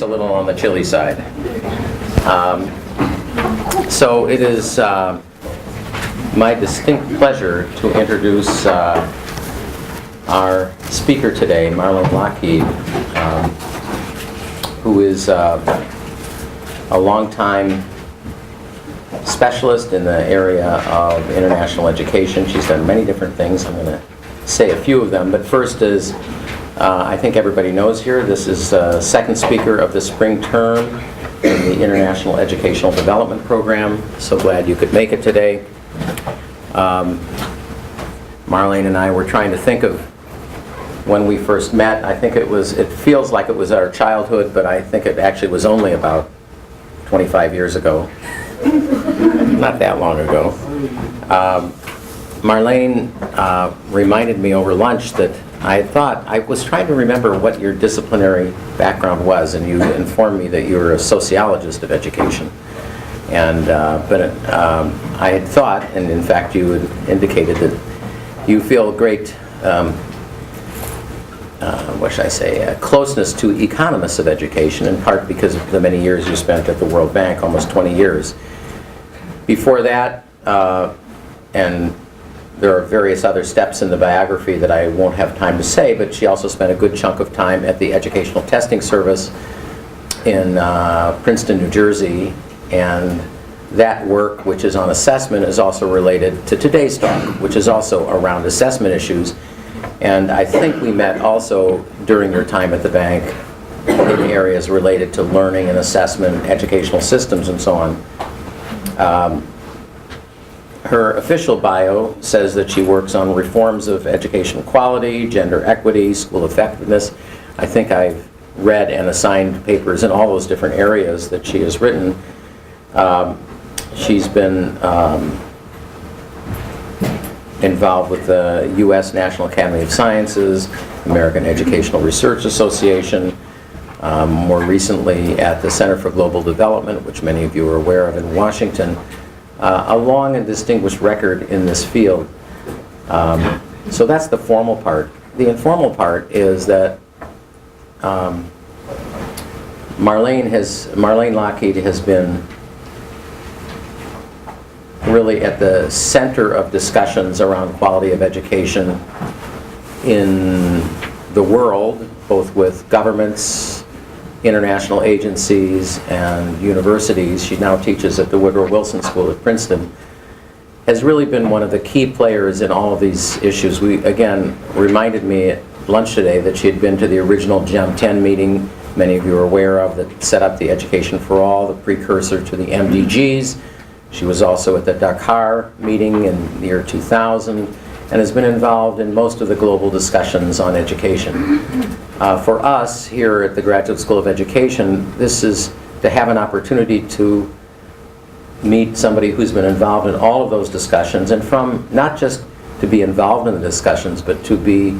a little on the chilly side. So it is my distinct pleasure to introduce our speaker today, Marlaine Lockheed, who is a longtime specialist in the area of international education. She's done many different things. I'm going to say a few of them, but first is, I think everybody knows here, this is the second speaker of the spring term in the International Educational Development Program. So glad you could make it today. Marlaine and I were trying to think of when we first met. I think it feels like it was our childhood, but I think it actually was only about 25 years ago. Not that long ago. Marlaine reminded me over lunch that I was trying to remember what your disciplinary background was, and you informed me that you were a sociologist of education. And I had thought, and in fact you had indicated that you feel great, what should I say, closeness to economists of education, in part because of the many years you spent at the World Bank, almost 20 years. Before that, and there are various other steps in the biography that I won't have time to say, but she also spent a good chunk of time at the Educational Testing Service in Princeton, New Jersey, and that work, which is on assessment, is also related to today's talk, which is also around assessment issues. And I think we met also during your time at the bank in areas related to learning and assessment, educational systems, and so on. Her official bio says that she works on reforms of education quality, gender equity, school effectiveness. I think I've read and assigned papers in all those different areas that she has written. She's been involved with the U.S. National Academy of Sciences, American Educational Research Association, more recently at the Center for Global Development, which many of you are aware of in Washington. A long and distinguished record in this field. So that's the formal part. The informal part is that Marlaine Lockheed has been really at the center of discussions around quality of education in the world, both with governments, international agencies, and universities. She now teaches at the Woodrow Wilson School at Princeton. Has really been one of the key players in all of these issues. We, again, reminded me at lunch today that she had been to the original GEM 10 meeting, many of you are aware of, that set up the Education for All, the precursor to the SDGs. She was also at the Dakar meeting in the year 2000, and has been involved in most of the global discussions on education. For us here at the Graduate School of Education, this is to have an opportunity to meet somebody who's been involved in all of those discussions, and from not just to be involved in the discussions, but to be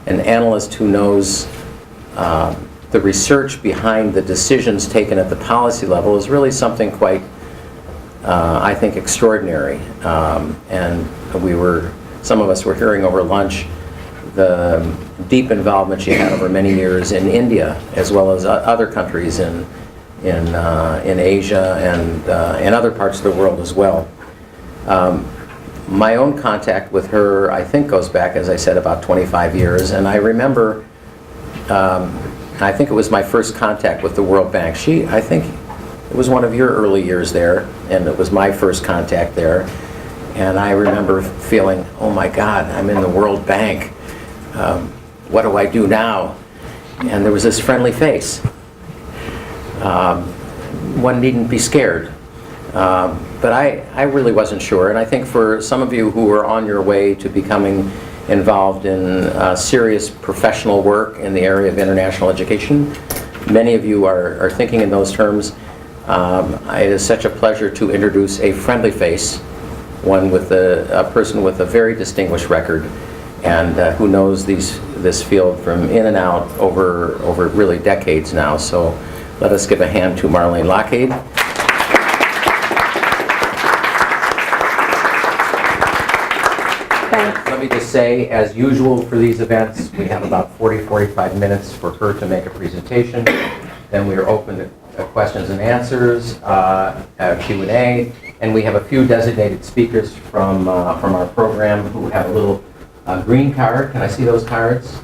an analyst who knows the research behind the decisions taken at the policy level is really something quite, I think, extraordinary. And some of us were hearing over lunch the deep involvement she had over many years in India, as well as other countries in Asia and in other parts of the world as well. My own contact with her, I think, goes back, as I said, about 25 years, and I remember, I think it was my first contact with the World Bank. I think it was one of your early years there, and it was my first contact there. And I remember feeling, oh my God, I'm in the World Bank. What do I do now? And there was this friendly face. One needn't be scared. But I really wasn't sure. And I think for some of you who are on your way to becoming involved in serious professional work in the area of international education, many of you are thinking in those terms. It is such a pleasure to introduce a friendly face, one with a person with a very distinguished record, and who knows this field from in and out over really decades now. So let us give a hand to Marlaine Lockheed. Let me just say, as usual for these events, we have about 40-45 minutes for her to make a presentation. Then we are open to questions and answers, Q&A, and we have a few designated speakers from our program who have a little green card. Can I see those cards?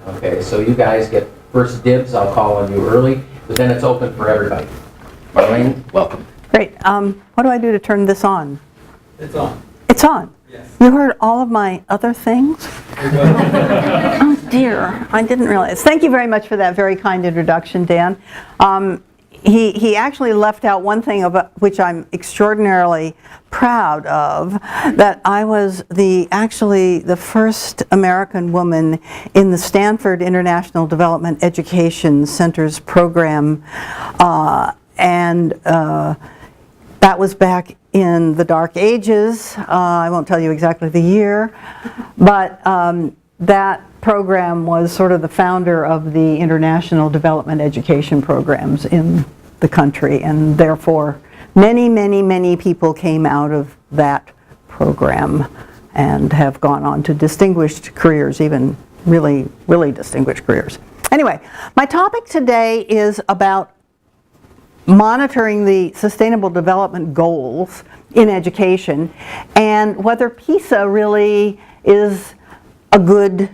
Okay, so you guys get first dibs. I'll call on you early, but then it's open for everybody. Marlaine, welcome. Great. What do I do to turn this on? It's on. It's on? Yes. You heard all of my other things? Oh dear, I didn't realize. Thank you very much for that very kind introduction, Dan. He actually left out one thing about which I'm extraordinarily proud of, that I was actually the first American woman in the Stanford International Development Education Center's program, and that was back in the dark ages. I won't tell you exactly the year, but that program was sort of the founder of the international development education programs in the country, and therefore many, many, many people came out of that program and have gone on to distinguished careers, even really, really distinguished careers. Anyway, my topic today is about monitoring the Sustainable Development Goals in education and whether PISA really is a good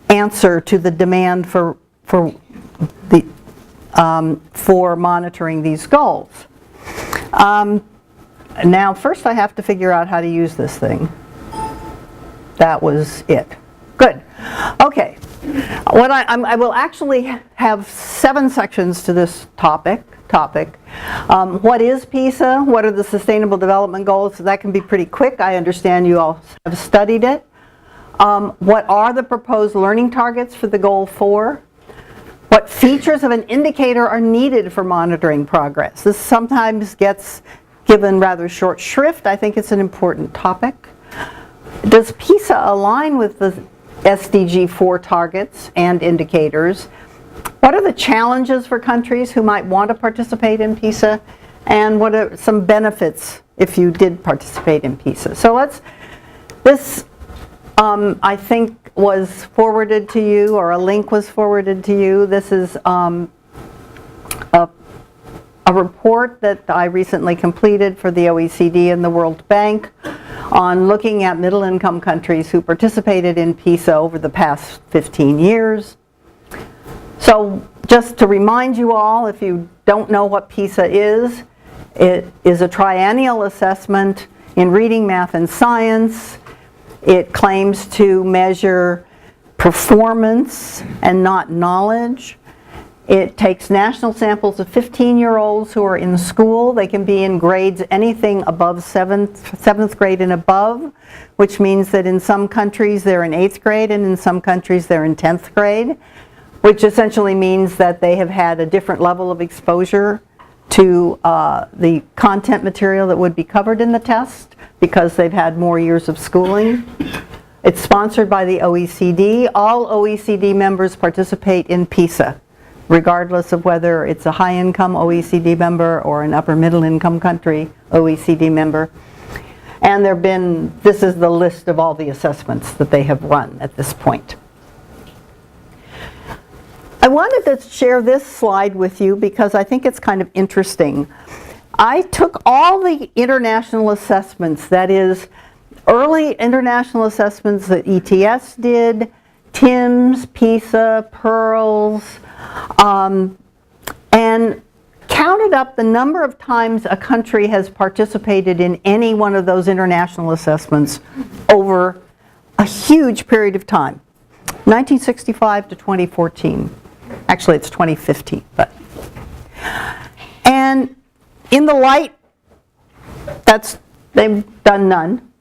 answer to the demand for monitoring these goals. Now, first I have to figure out how to use this thing. That was it. Good. Okay. I will actually have 7 sections to this topic. What is PISA? What are the Sustainable Development Goals? So that can be pretty quick. I understand you all have studied it. What are the proposed learning targets for the Goal 4? What features of an indicator are needed for monitoring progress? This sometimes gets given rather short shrift. I think it's an important topic. Does PISA align with the SDG 4 targets and indicators? What are the challenges for countries who might want to participate in PISA? And what are some benefits if you did participate in PISA? So this I think was forwarded to you, or a link was forwarded to you. This is a report that I recently completed for the OECD and the World Bank on looking at middle-income countries who participated in PISA over the past 15 years. So just to remind you all, if you don't know what PISA is, it is a triennial assessment in reading, math, and science. It claims to measure performance and not knowledge. It takes national samples of 15-year-olds who are in school. They can be in grades anything above 7th grade and above, which means that in some countries they're in 8th grade and in some countries they're in 10th grade, which essentially means that they have had a different level of exposure to the content material that would be covered in the test because they've had more years of schooling. It's sponsored by the OECD. All OECD members participate in PISA, regardless of whether it's a high-income OECD member or an upper-middle-income country OECD member. And this is the list of all the assessments that they have run at this point. I wanted to share this slide with you because I think it's kind of interesting. I took all the international assessments, that is, early international assessments that ETS did, TIMSS, PISA, PEARLS, and counted up the number of times a country has participated in any one of those international assessments over a huge period of time, 1965 to 2014. Actually, it's 2015, but. And in the light, they've done none.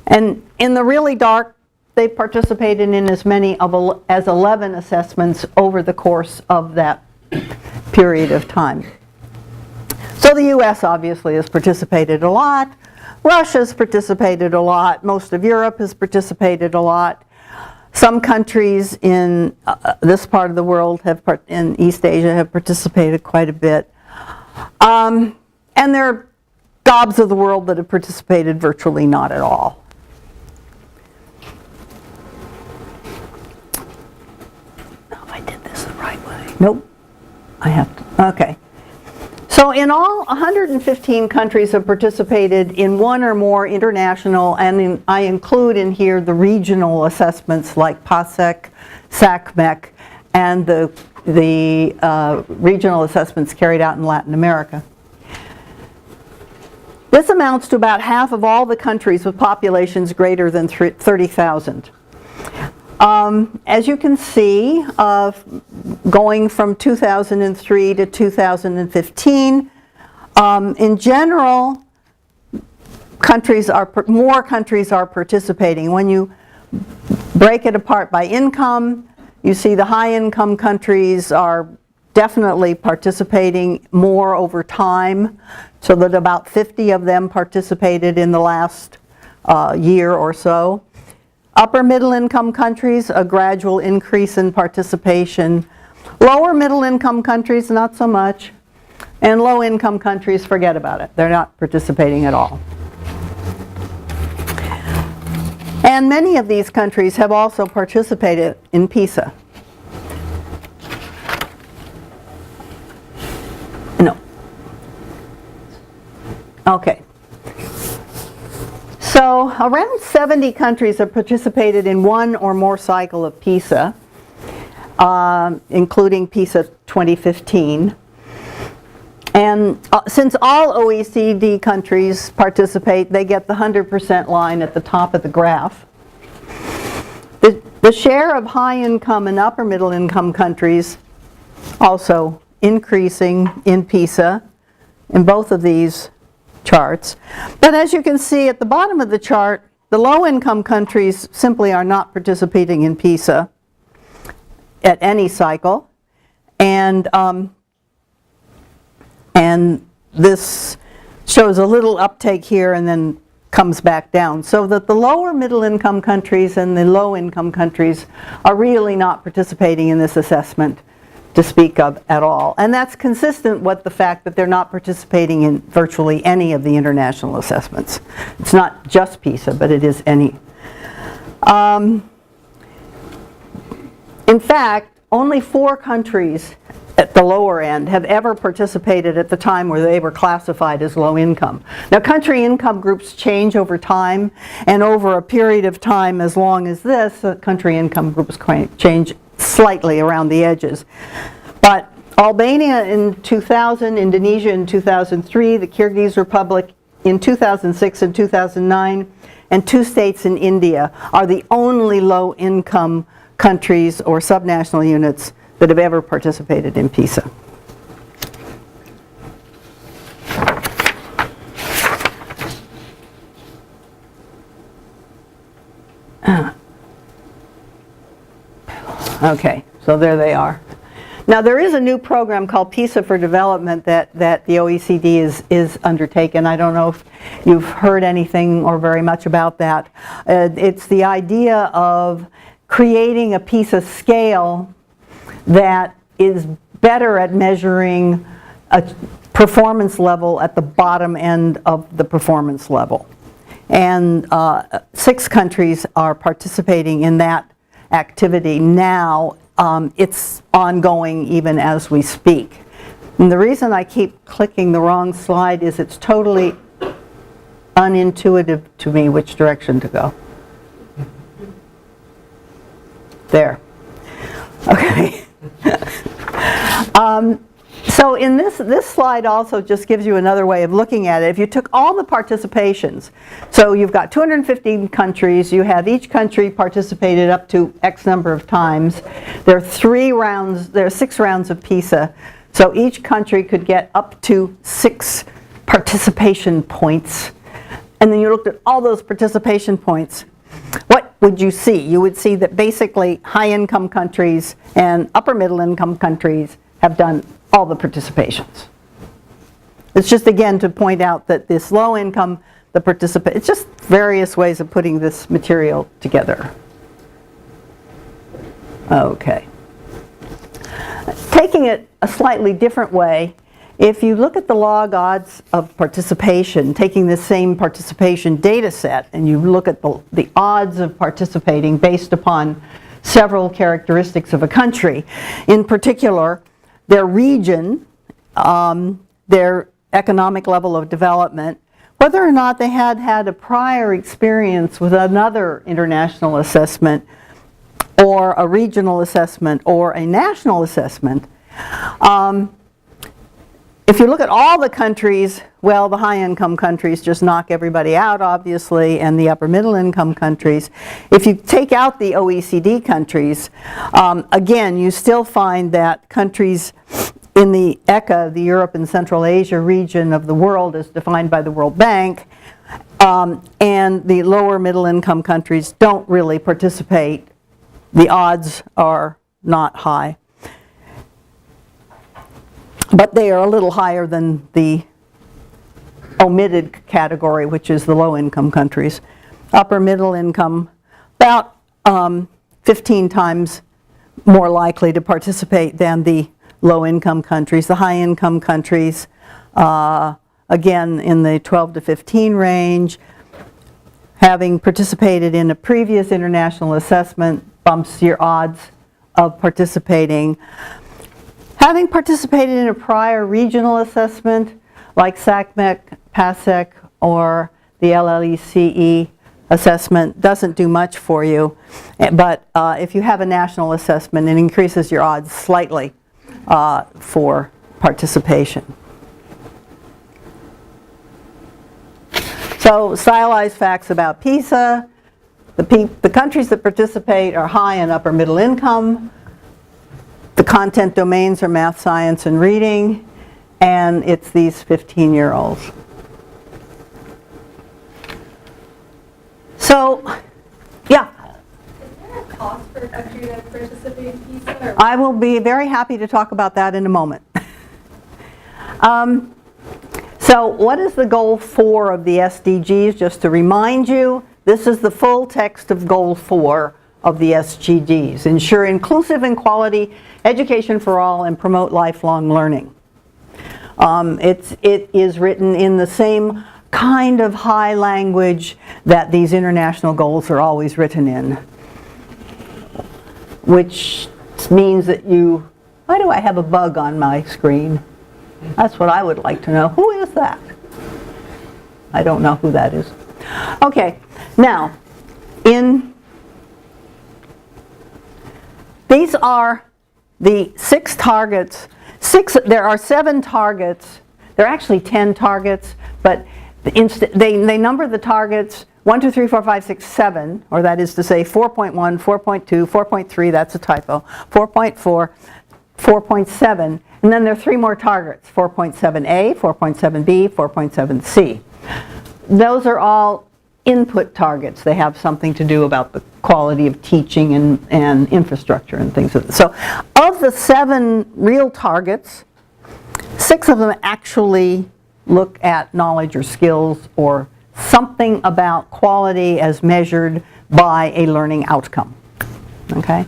And in the really dark, they participated in as many as 11 assessments over the course of that period of time. So the US obviously has participated a lot. Russia's participated a lot. Most of Europe has participated a lot. Some countries in this part of the world in East Asia have participated quite a bit. And there are gobs of the world that have participated virtually not at all. I did this the right way. Nope. I have to, okay. So in all, 115 countries have participated in one or more international, and I include in here the regional assessments like PASEC, SACMEC, and the regional assessments carried out in Latin America. This amounts to about half of all the countries with populations greater than 30,000. As you can see, going from 2003 to 2015, in general, more countries are participating. When you break it apart by income, you see the high-income countries are definitely participating more over time, so that about 50 of them participated in the last year or so. Upper middle income countries, a gradual increase in participation. Lower middle income countries, not so much. And low income countries, forget about it. They're not participating at all. And many of these countries have also participated in PISA. No. Okay. So around 70 countries have participated in one or more cycle of PISA, including PISA 2015. And since all OECD countries participate, they get the 100% line at the top of the graph. The share of high income and upper middle income countries also increasing in PISA in both of these charts. But as you can see at the bottom of the chart, the low-income countries simply are not participating in PISA at any cycle, and this shows a little uptake here and then comes back down, so that the lower middle-income countries and the low-income countries are really not participating in this assessment to speak of at all. And that's consistent with the fact that they're not participating in virtually any of the international assessments. It's not just PISA, but it is any. In fact, only 4 countries at the lower end have ever participated at the time where they were classified as low income. Now, country income groups change over time, and over a period of time as long as this, country income groups change slightly around the edges. But Albania in 2000, Indonesia in 2003, the Kyrgyz Republic in 2006 and 2009, and 2 states in India are the only low-income countries or subnational units that have ever participated in PISA. Okay, so there they are. Now there is a new program called PISA for Development that the OECD is undertaken. I don't know if you've heard anything or very much about that. It's the idea of creating a PISA scale that is better at measuring a performance level at the bottom end of the performance level. And 6 countries are participating in that activity now. It's ongoing even as we speak. And the reason I keep clicking the wrong slide is it's totally unintuitive to me which direction to go. There. Okay. So in this slide also just gives you another way of looking at it. If you took all the participations, so you've got 215 countries, you have each country participated up to X number of times. There are 3 rounds, there are 6 rounds of PISA, so each country could get up to 6 participation points. And then you looked at all those participation points. What would you see? You would see that basically high-income countries and upper-middle-income countries have done all the participations. It's just, again, to point out that this low-income, it's just various ways of putting this material together. Okay. Taking it a slightly different way, if you look at the log odds of participation, taking the same participation data set, and you look at the odds of participating based upon several characteristics of a country. In particular, their region, their economic level of development, whether or not they had had a prior experience with another international assessment or a regional assessment or a national assessment. If you look at all the countries, well, the high-income countries just knock everybody out, obviously, and the upper-middle-income countries. If you take out the OECD countries, again, you still find that countries in the ECA, the Europe and Central Asia region of the world as defined by the World Bank, and the lower middle-income countries don't really participate. The odds are not high. But they are a little higher than the omitted category, which is the low-income countries. Upper middle income, about 15 times more likely to participate than the low-income countries. The high-income countries, again, in the 12 to 15 range, having participated in a previous international assessment bumps your odds of participating. Having participated in a prior regional assessment, like SACMEC, PASEC, or the LLECE assessment, doesn't do much for you. But if you have a national assessment, it increases your odds slightly for participation. So, stylized facts about PISA. The countries that participate are high and upper middle income. The content domains are math, science, and reading, and it's these 15-year-olds. So, yeah? Is there a cost for a country that participates in PISA? I will be very happy to talk about that in a moment. So what is the goal 4 of the SDGs? Just to remind you, this is the full text of goal 4 of the SDGs. Ensure inclusive and quality education for all and promote lifelong learning. It is written in the same kind of high language that these international goals are always written in, which means that you, why do I have a bug on my screen? That's what I would like to know. Who is that? I don't know who that is. Okay, now, these are the 6 targets. There are 7 targets. There are actually 10 targets, but they number the targets 1, 2, 3, 4, 5, 6, 7, or that is to say 4.1, 4.2, 4.3, that's a typo, 4.4, 4.7, and then there are 3 more targets, 4.7a, 4.7b, 4.7c. Those are all input targets. They have something to do about the quality of teaching and infrastructure and things. So of the 7 real targets, 6 of them actually look at knowledge or skills or something about quality as measured by a learning outcome. Okay?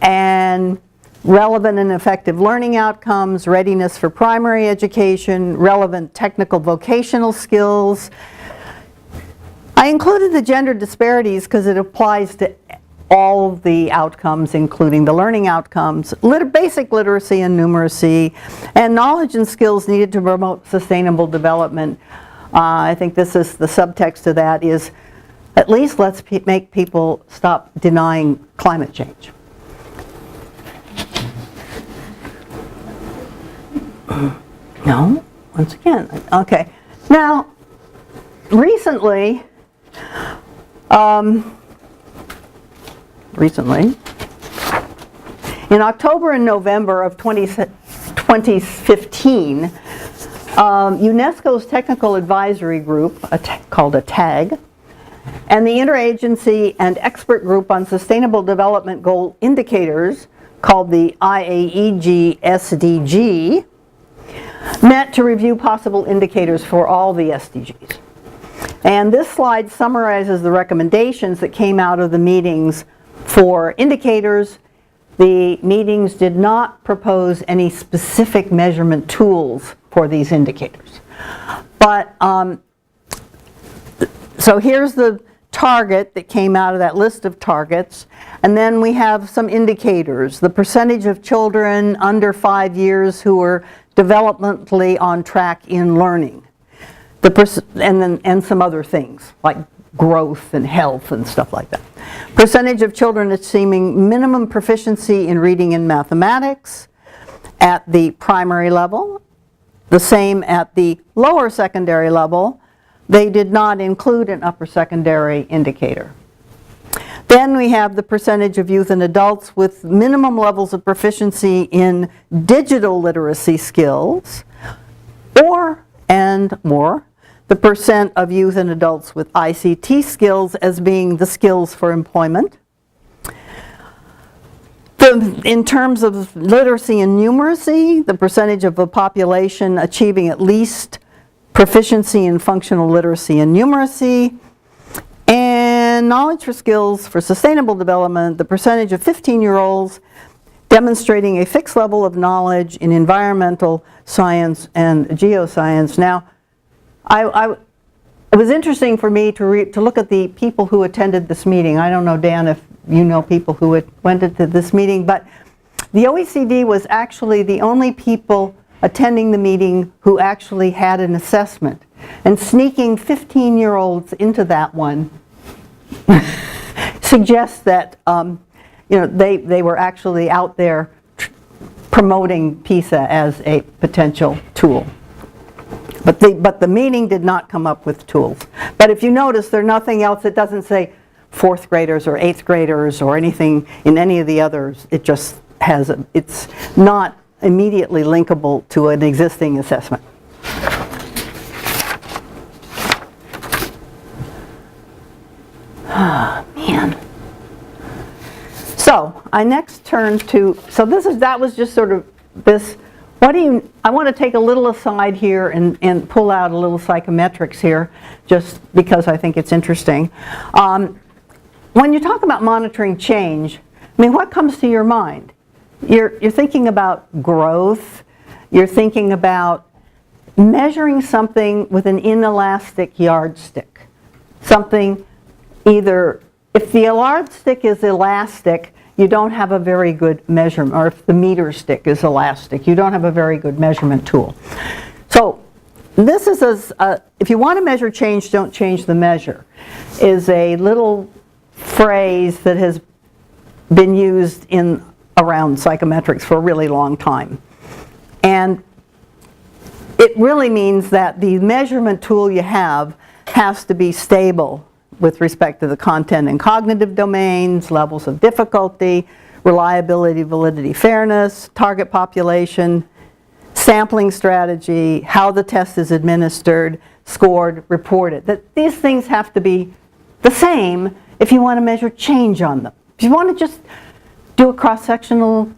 And relevant and effective learning outcomes, readiness for primary education, relevant technical vocational skills. I included the gender disparities because it applies to all of the outcomes, including the learning outcomes, basic literacy and numeracy, and knowledge and skills needed to promote sustainable development. I think this is the subtext of that is, at least let's make people stop denying climate change. No? Once again, okay. Now, recently, in October and November of 2015, UNESCO's Technical Advisory Group, called a TAG, and the Interagency and Expert Group on Sustainable Development Goal Indicators, called the IEDP.SDG, met to review possible indicators for all the SDGs. And this slide summarizes the recommendations that came out of the meetings for indicators. The meetings did not propose any specific measurement tools for these indicators. But, so here's the target that came out of that list of targets, and then we have some indicators. The percentage of children under 5 years who are developmentally on track in learning. And some other things like growth and health and stuff like that. Percentage of children achieving minimum proficiency in reading and mathematics at the primary level, the same at the lower secondary level. They did not include an upper secondary indicator. Then we have the percentage of youth and adults with minimum levels of proficiency in digital literacy skills, and the percent of youth and adults with ICT skills as being the skills for employment. In terms of literacy and numeracy, the percentage of the population achieving at least proficiency in functional literacy and numeracy, and knowledge for skills for sustainable development, the percentage of 15-year-olds demonstrating a fixed level of knowledge in environmental science and geoscience. Now, it was interesting for me to look at the people who attended this meeting. I don't know, Dan, if you know people who went to this meeting, but the OECD was actually the only people attending the meeting who actually had an assessment. And sneaking 15-year-olds into that one suggests that they were actually out there promoting PISA as a potential tool. But the meeting did not come up with tools. But if you notice, there's nothing else. It doesn't say 4th graders or 8th graders or anything in any of the others. It just has it's not immediately linkable to an existing assessment. Ah, man. So I next turn to, that was just sort of this. I want to take a little aside here and pull out a little psychometrics here, just because I think it's interesting. When you talk about monitoring change, I mean, what comes to your mind? You're thinking about growth. You're thinking about measuring something with an inelastic yardstick. Something either, if the yardstick is elastic, you don't have a very good measurement, or if the meter stick is elastic, you don't have a very good measurement tool. So this is, if you want to measure change, don't change the measure, is a little phrase that has been used around psychometrics for a really long time. And it really means that the measurement tool you have has to be stable with respect to the content and cognitive domains, levels of difficulty, reliability, validity, fairness, target population, sampling strategy, how the test is administered, scored, reported. That these things have to be the same if you want to measure change on them. If you want to just do a cross-sectional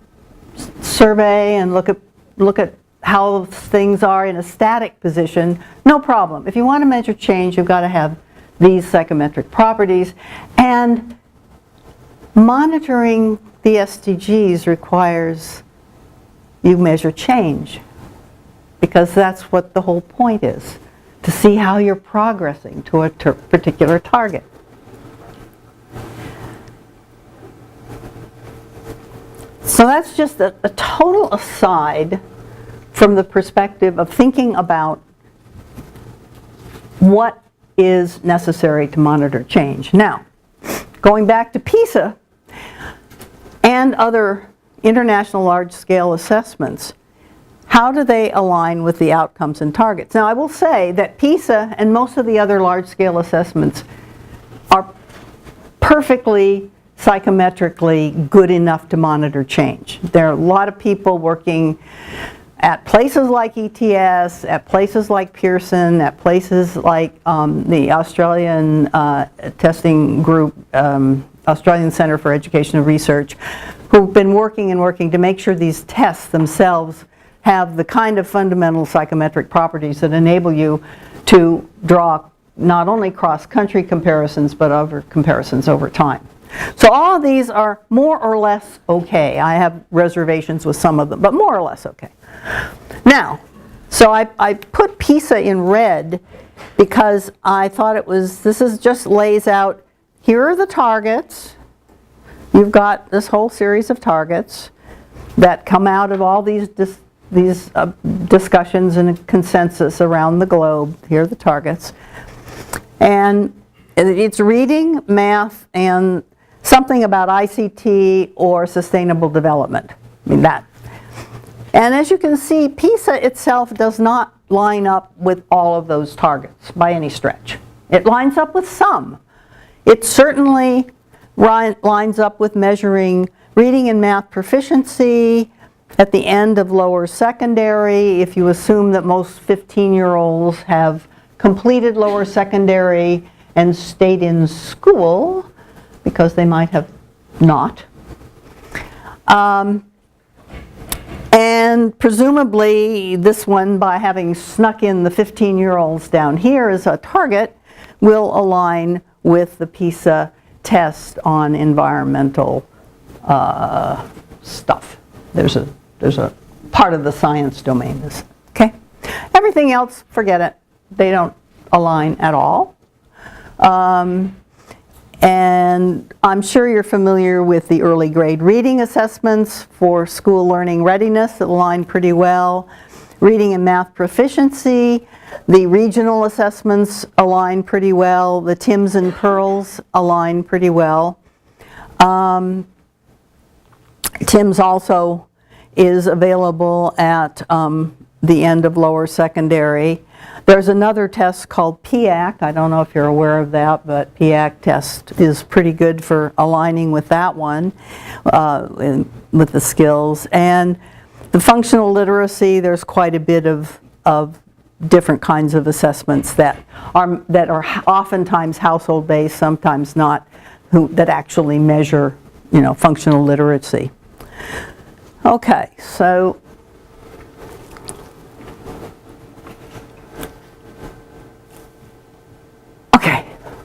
survey and look at how things are in a static position, no problem. If you want to measure change, you've got to have these psychometric properties, and monitoring the SDGs requires you measure change, because that's what the whole point is, to see how you're progressing to a particular target. So that's just a total aside from the perspective of thinking about what is necessary to monitor change. Now, going back to PISA and other international large-scale assessments, how do they align with the outcomes and targets? Now, I will say that PISA and most of the other large-scale assessments are perfectly psychometrically good enough to monitor change. There are a lot of people working at places like ETS, at places like Pearson, at places like the Australian testing group, Australian Centre for Educational Research, who've been working and working to make sure these tests themselves have the kind of fundamental psychometric properties that enable you to draw not only cross-country comparisons, but other comparisons over time. So all of these are more or less okay. I have reservations with some of them, but more or less okay. Now, so I put PISA in red because I thought this just lays out here are the targets. You've got this whole series of targets that come out of all these discussions and consensus around the globe. Here are the targets. And it's reading, math, and something about ICT or sustainable development. I mean, that. And as you can see, PISA itself does not line up with all of those targets by any stretch. It lines up with some. It certainly lines up with measuring reading and math proficiency at the end of lower secondary, if you assume that most 15-year-olds have completed lower secondary and stayed in school, because they might have not. And presumably this one, by having snuck in the 15-year-olds down here as a target, will align with the PISA test on environmental stuff. There's a part of the science domain. Okay? Everything else, forget it. They don't align at all. And I'm sure you're familiar with the early grade reading assessments for school learning readiness that align pretty well. Reading and math proficiency, the regional assessments align pretty well. The TIMS and PEARLs align pretty well. TIMS also is available at the end of lower secondary. There's another test called PIAC. I don't know if you're aware of that, but PIAC test is pretty good for aligning with that one, with the skills. And the functional literacy, there's quite a bit of different kinds of assessments that are oftentimes household-based, sometimes not, that actually measure, functional literacy. Okay, so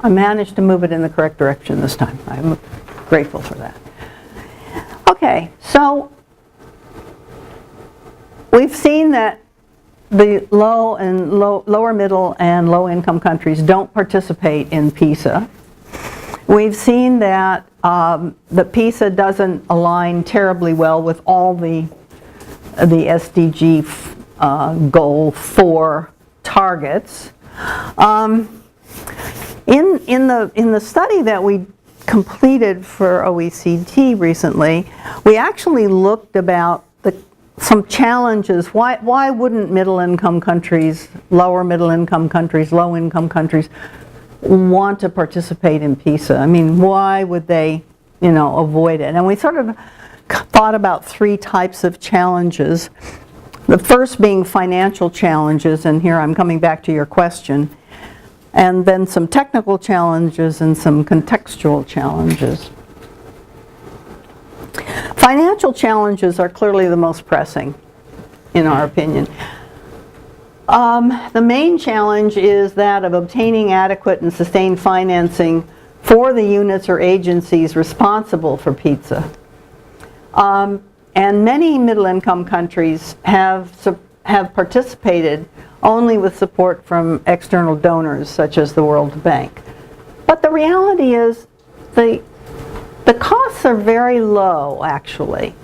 I managed to move it in the correct direction this time. I'm grateful for that. Okay, so we've seen that the lower middle and low income countries don't participate in PISA. We've seen that the PISA doesn't align terribly well with all the SDG goal 4 targets. In the study that we completed for OECD recently, we actually looked about some challenges. Why wouldn't middle-income countries, lower-middle-income countries, low-income countries want to participate in PISA? I mean, why would they, avoid it? And we sort of thought about 3 types of challenges. The first being financial challenges, and here I'm coming back to your question. And then some technical challenges and some contextual challenges. Financial challenges are clearly the most pressing, in our opinion. The main challenge is that of obtaining adequate and sustained financing for the units or agencies responsible for PISA. And many middle-income countries have participated only with support from external donors, such as the World Bank. But the reality is the costs are very low, actually.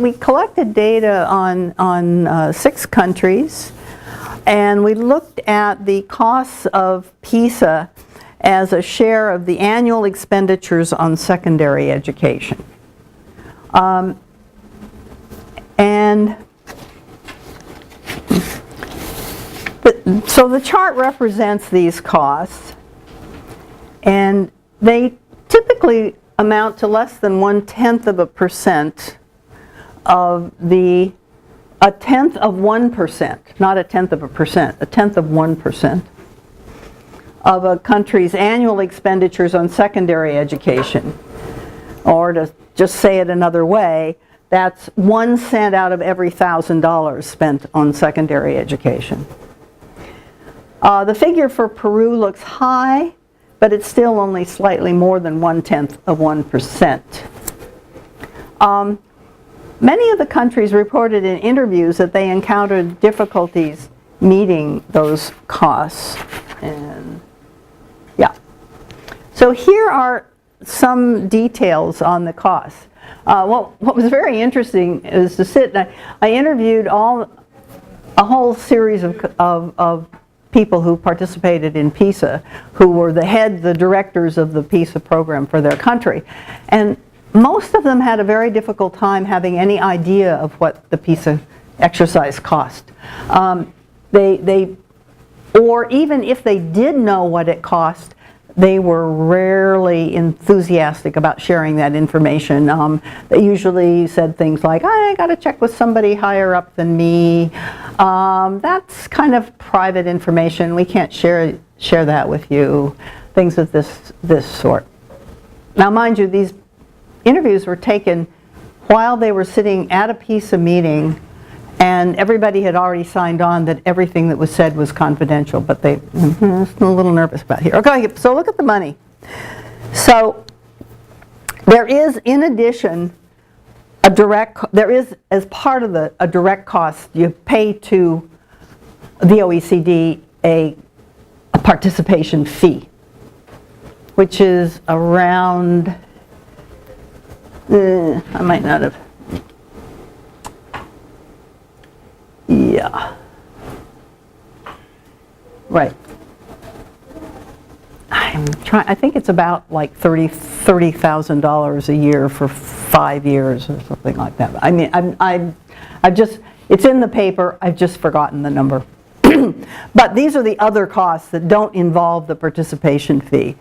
We collected data on 6 countries, and we looked at the costs of PISA as a share of the annual expenditures on secondary education. So the chart represents these costs, and they typically amount to less than 1/10% of a 1/10 of 1%, not 1/10 of a percent, 1/10 of 1% of a country's annual expenditures on secondary education. Or to just say it another way, that's 1 cent out of every $1,000 spent on secondary education. The figure for Peru looks high, but it's still only slightly more than 1/10 of 1%. Many of the countries reported in interviews that they encountered difficulties meeting those costs. And yeah. So here are some details on the costs. What was very interesting is to sit, and I interviewed a whole series of people who participated in PISA, who were the directors of the PISA program for their country. And most of them had a very difficult time having any idea of what the PISA exercise cost. Or even if they did know what it cost, they were rarely enthusiastic about sharing that information. They usually said things like, I got to check with somebody higher up than me. That's kind of private information. We can't share that with you. Things of this sort. Now, mind you, these interviews were taken while they were sitting at a PISA meeting, and everybody had already signed on that everything that was said was confidential, but they a little nervous about here. Okay, so look at the money. So there is, in addition, there is, as part of a direct cost, you pay to the OECD a participation fee, which is around, I might not have, yeah, right. I think it's about like $30,000 a year for 5 years or something like that. I mean, I've just, it's in the paper, I've just forgotten the number. But these are the other costs that don't involve the participation fee.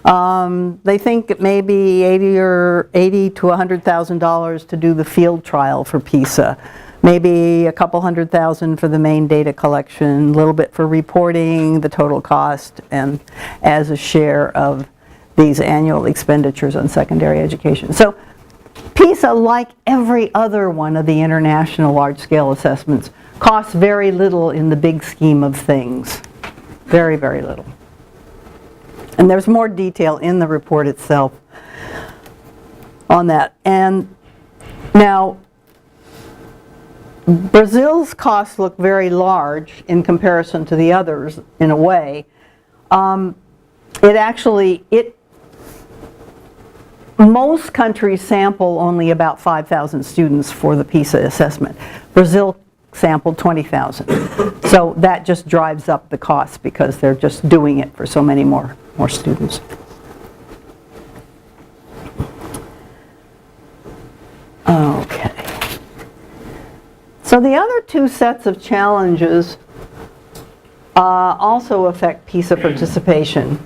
They think it may be $80,000 to $100,000 to do the field trial for PISA. Maybe a couple $100,000 for the main data collection, a little bit for reporting the total cost, and as a share of these annual expenditures on secondary education. So PISA, like every other one of the international large-scale assessments, costs very little in the big scheme of things. Very, very little. And there's more detail in the report itself on that. And now, Brazil's costs look very large in comparison to the others, in a way. Most countries sample only about 5,000 students for the PISA assessment. Brazil sampled 20,000. So that just drives up the cost because they're just doing it for so many more students. Okay. So the other two sets of challenges also affect PISA participation.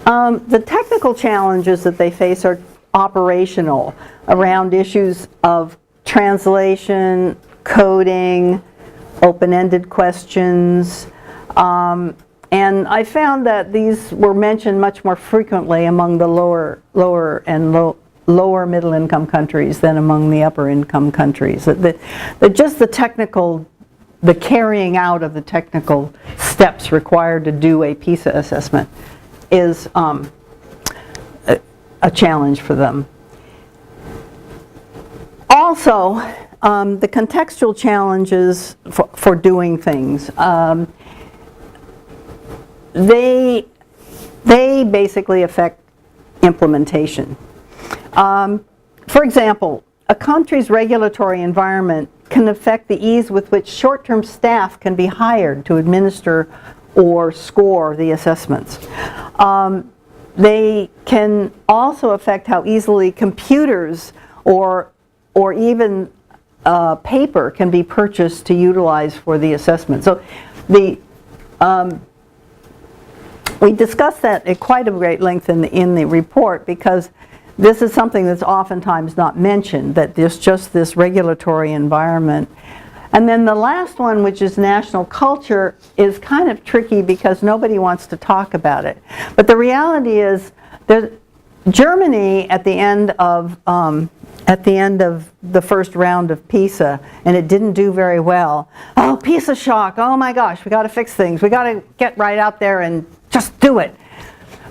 The technical challenges that they face are operational, around issues of translation, coding, open-ended questions, and I found that these were mentioned much more frequently among the lower middle-income countries than among the upper-income countries. Just the carrying out of the technical steps required to do a PISA assessment is a challenge for them. Also, the contextual challenges for doing things. They basically affect implementation. For example, a country's regulatory environment can affect the ease with which short-term staff can be hired to administer or score the assessments. They can also affect how easily computers or even paper can be purchased to utilize for the assessment. So we discussed that at quite a great length in the report, because this is something that's oftentimes not mentioned, that there's just this regulatory environment. And then the last one, which is national culture, is kind of tricky because nobody wants to talk about it. But the reality is, Germany at the end of the first round of PISA, and it didn't do very well. Oh, PISA shock! Oh my gosh, we got to fix things. We got to get right out there and just do it.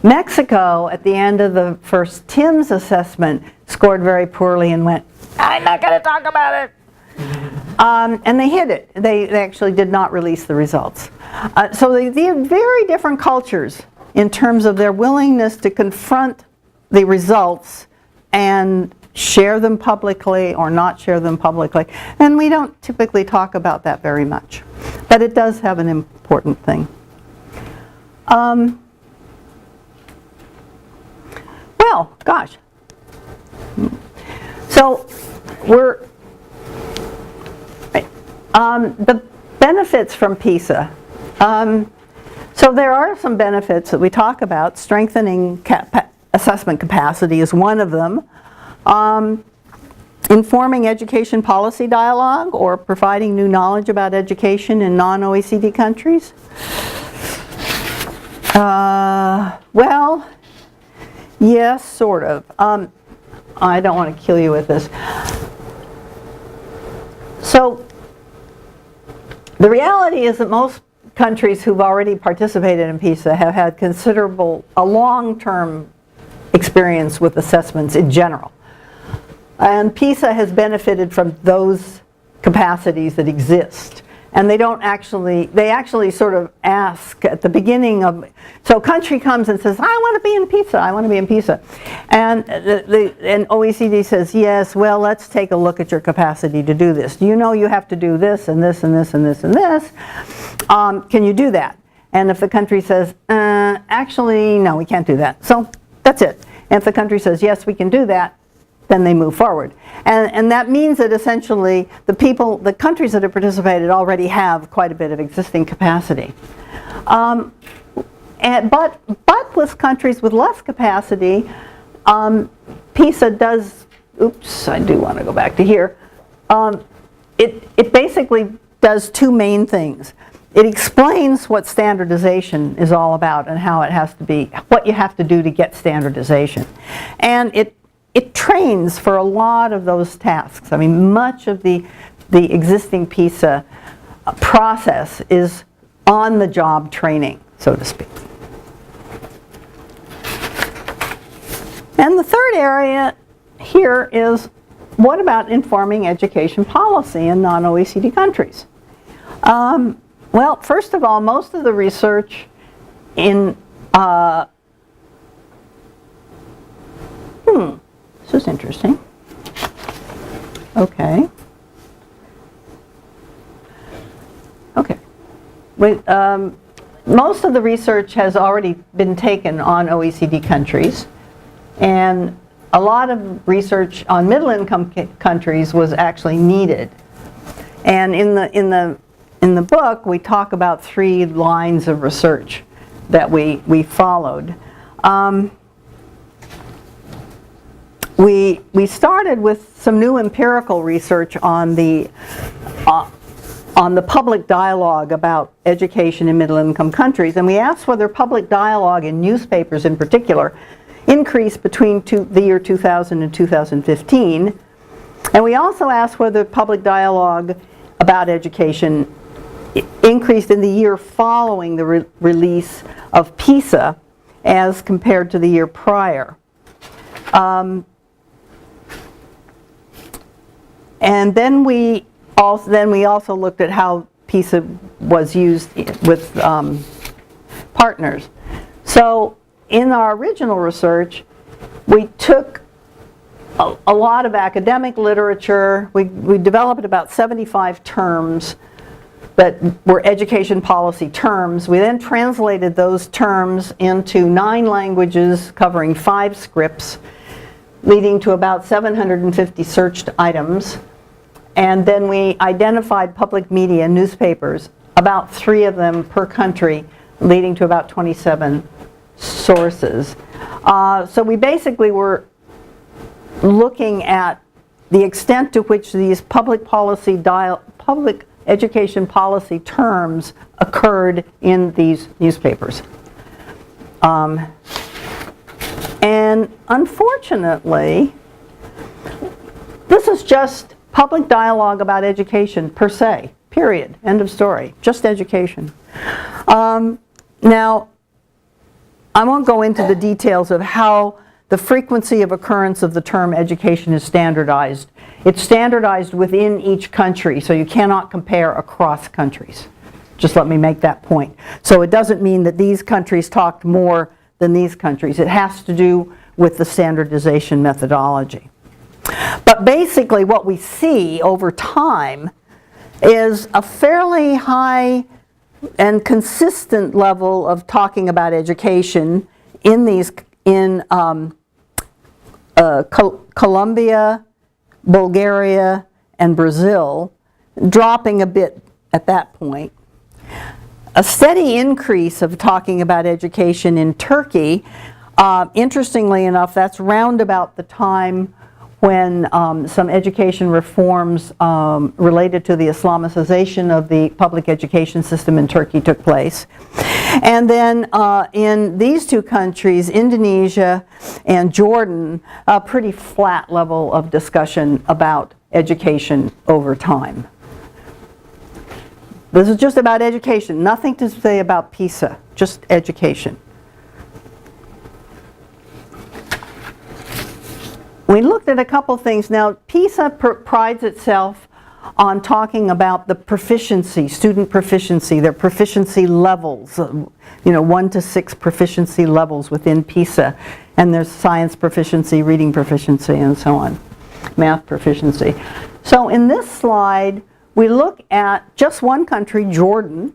Mexico, at the end of the first TIMSS assessment, scored very poorly and went, I'm not going to talk about it. And they hid it. They actually did not release the results. So they have very different cultures in terms of their willingness to confront the results and share them publicly or not share them publicly. And we don't typically talk about that very much. But it does have an important thing. Well, gosh. So the benefits from PISA. So there are some benefits that we talk about. Strengthening assessment capacity is one of them. Informing education policy dialogue or providing new knowledge about education in non-OECD countries. Well, yes, sort of. I don't want to kill you with this. So the reality is that most countries who've already participated in PISA have had a long-term experience with assessments in general. And PISA has benefited from those capacities that exist. And they actually sort of ask at the beginning of, so a country comes and says, I want to be in PISA, I want to be in PISA. And OECD says, yes, well, let's take a look at your capacity to do this. Do you know you have to do this and this and this and this and this? Can you do that? And if the country says, actually, no, we can't do that. So that's it. And if the country says, yes, we can do that, then they move forward. And that means that essentially the countries that have participated already have quite a bit of existing capacity. But with countries with less capacity, PISA does, oops, I do want to go back to here. It basically does two main things. It explains what standardization is all about and how it has to be, what you have to do to get standardization. And it trains for a lot of those tasks. I mean, much of the existing PISA process is on-the-job training, so to speak. And the third area here is, what about informing education policy in non-OECD countries? Well, first of all, most of the research in this is interesting. Okay. Most of the research has already been taken on OECD countries, and a lot of research on middle-income countries was actually needed. And in the book, we talk about 3 lines of research that we followed. We started with some new empirical research on the public dialogue about education in middle-income countries, and we asked whether public dialogue in newspapers in particular increased between the year 2000 and 2015. And we also asked whether public dialogue about education increased in the year following the release of PISA as compared to the year prior. And then we also looked at how PISA was used with partners. So in our original research, we took a lot of academic literature. We developed about 75 terms that were education policy terms. We then translated those terms into 9 languages covering 5 scripts, leading to about 750 searched items. And then we identified public media, newspapers, about 3 of them per country, leading to about 27 sources. So we basically were looking at the extent to which these public education policy terms occurred in these newspapers. And unfortunately, this is just public dialogue about education per se, period, end of story, just education. Now, I won't go into the details of how the frequency of occurrence of the term education is standardized. It's standardized within each country, so you cannot compare across countries. Just let me make that point. So it doesn't mean that these countries talked more than these countries. It has to do with the standardization methodology. But basically what we see over time is a fairly high and consistent level of talking about education in Colombia, Bulgaria, and Brazil, dropping a bit at that point. A steady increase of talking about education in Turkey. Interestingly enough, that's round about the time when some education reforms related to the Islamicization of the public education system in Turkey took place. And then in these two countries, Indonesia and Jordan, a pretty flat level of discussion about education over time. This is just about education, nothing to say about PISA, just education. We looked at a couple things. Now, PISA prides itself on talking about the proficiency, student proficiency, their proficiency levels, 1 to 6 proficiency levels within PISA. And there's science proficiency, reading proficiency, and so on, math proficiency. So in this slide, we look at just one country, Jordan,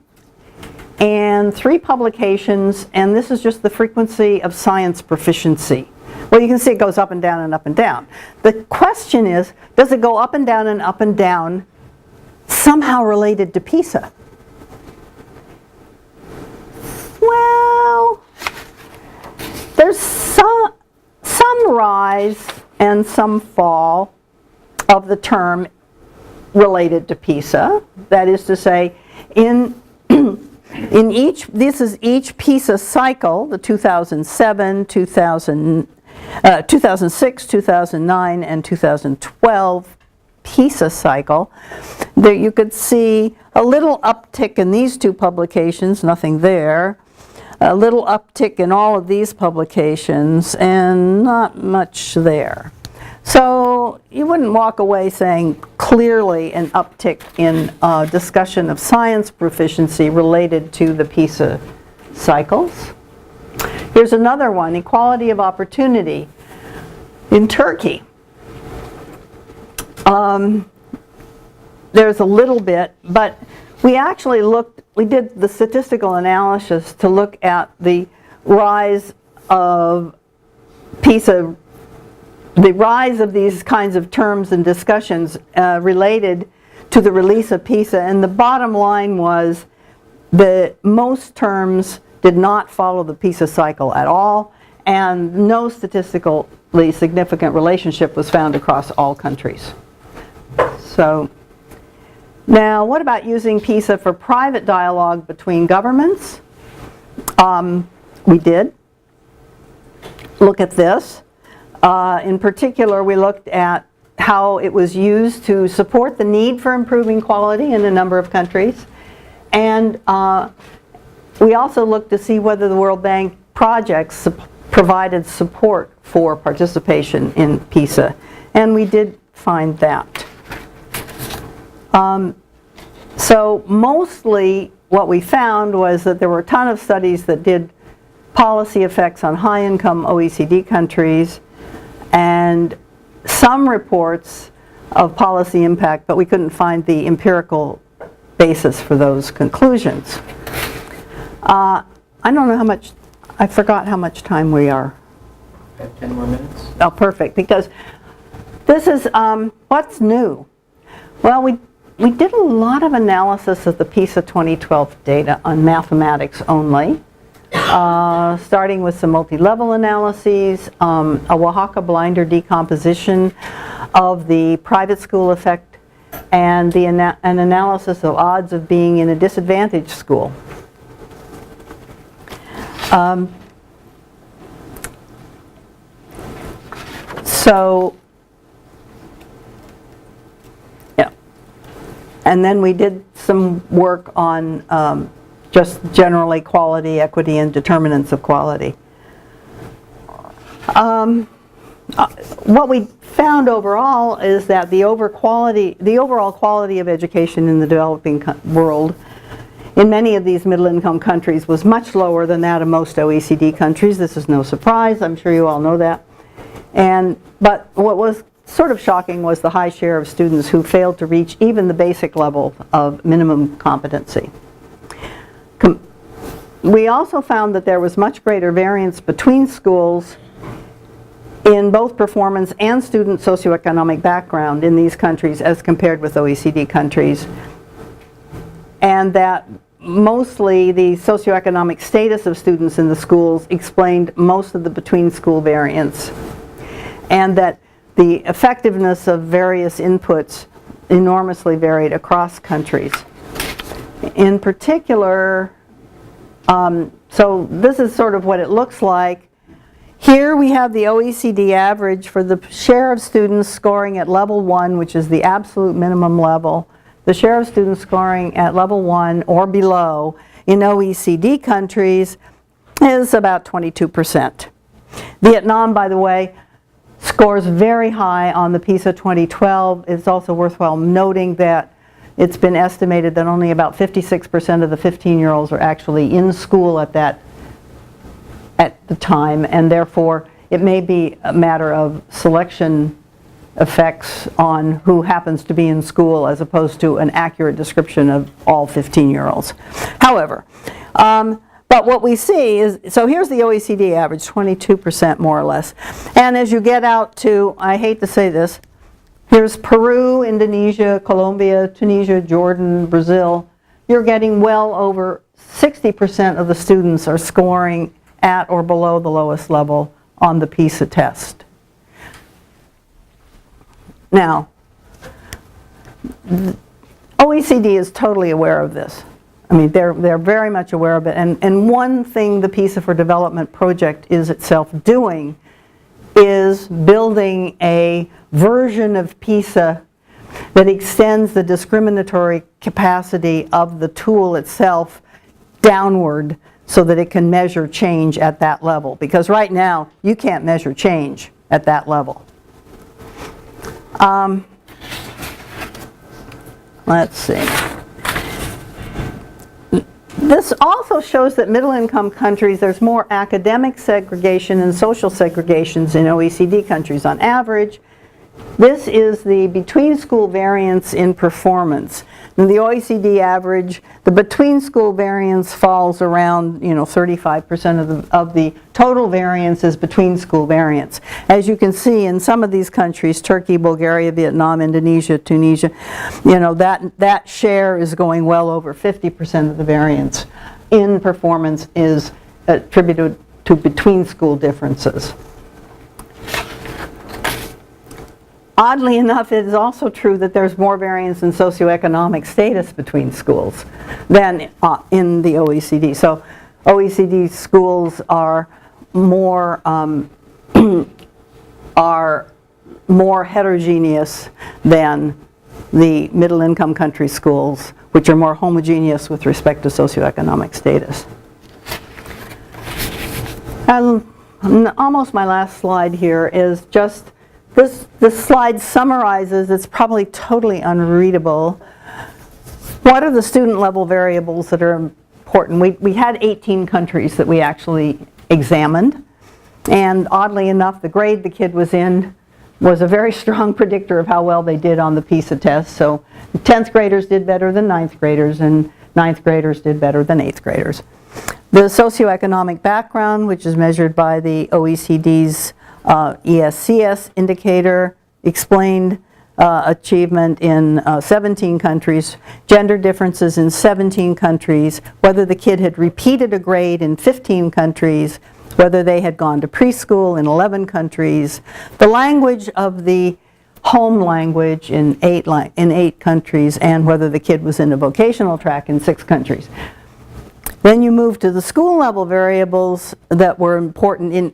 and 3 publications, and this is just the frequency of science proficiency. Well, you can see it goes up and down and up and down. The question is, does it go up and down and up and down somehow related to PISA? Well, there's some rise and some fall of the term related to PISA. That is to say, in each PISA cycle, the 2007, 2006, 2009, and 2012 PISA cycle, there you could see a little uptick in these 2 publications, nothing there, a little uptick in all of these publications, and not much there. So you wouldn't walk away saying clearly an uptick in discussion of science proficiency related to the PISA cycles. Here's another one, equality of opportunity in Turkey. There's a little bit, but we actually we did the statistical analysis to look at the rise of PISA, the rise of these kinds of terms and discussions related to the release of PISA, and the bottom line was that most terms did not follow the PISA cycle at all, and no statistically significant relationship was found across all countries. So, now what about using PISA for private dialogue between governments? We did look at this. In particular, we looked at how it was used to support the need for improving quality in a number of countries, and we also looked to see whether the World Bank projects provided support for participation in PISA, and we did find that. So mostly what we found was that there were a ton of studies that did policy effects on high-income OECD countries, and some reports of policy impact, but we couldn't find the empirical basis for those conclusions. I don't know how much, I forgot how much time we are. 10 more minutes. Oh, perfect, because this is what's new. Well, we did a lot of analysis of the PISA 2012 data on mathematics only, starting with some multi-level analyses, a Oaxaca blinder decomposition of the private school effect, and an analysis of odds of being in a disadvantaged school. And then we did some work on just generally quality, equity, and determinants of quality. What we found overall is that the overall quality of education in the developing world in many of these middle-income countries was much lower than that of most OECD countries. This is no surprise. I'm sure you all know that. But what was sort of shocking was the high share of students who failed to reach even the basic level of minimum competency. We also found that there was much greater variance between schools in both performance and student socioeconomic background in these countries as compared with OECD countries, and that mostly the socioeconomic status of students in the schools explained most of the between-school variance, and that the effectiveness of various inputs enormously varied across countries. In particular, so this is sort of what it looks like. Here we have the OECD average for the share of students scoring at level 1, which is the absolute minimum level. The share of students scoring at level 1 or below in OECD countries is about 22%. Vietnam, by the way, scores very high on the PISA 2012. It's also worthwhile noting that it's been estimated that only about 56% of the 15-year-olds are actually in school at the time, and therefore it may be a matter of selection effects on who happens to be in school as opposed to an accurate description of all 15-year-olds. However, but what we see is, so here's the OECD average, 22% more or less. And as you get out to, I hate to say this, here's Peru, Indonesia, Colombia, Tunisia, Jordan, Brazil. You're getting well over 60% of the students are scoring at or below the lowest level on the PISA test. Now, OECD is totally aware of this. I mean, they're very much aware of it. And one thing the PISA for Development project is itself doing is building a version of PISA that extends the discriminatory capacity of the tool itself downward so that it can measure change at that level. Because right now, you can't measure change at that level. Let's see. This also shows that middle-income countries, there's more academic segregation and social segregations in OECD countries on average. This is the between-school variance in performance. In the OECD average, the between-school variance falls around, 35% of the total variance is between-school variance. As you can see in some of these countries, Turkey, Bulgaria, Vietnam, Indonesia, Tunisia, that share is going well over 50% of the variance in performance is attributed to between-school differences. Oddly enough, it is also true that there's more variance in socioeconomic status between schools than in the OECD. So OECD schools are more heterogeneous than the middle-income country schools, which are more homogeneous with respect to socioeconomic status. Almost my last slide here is just this slide summarizes, it's probably totally unreadable, what are the student level variables that are important. We had 18 countries that we actually examined, and oddly enough, the grade the kid was in was a very strong predictor of how well they did on the PISA test. So 10th graders did better than 9th graders, and 9th graders did better than 8th graders. The socioeconomic background, which is measured by the OECD's ESCS indicator, explained achievement in 17 countries, gender differences in 17 countries, whether the kid had repeated a grade in 15 countries, whether they had gone to preschool in 11 countries, the language of the home language in 8 countries, and whether the kid was in a vocational track in 6 countries. Then you move to the school level variables that were important in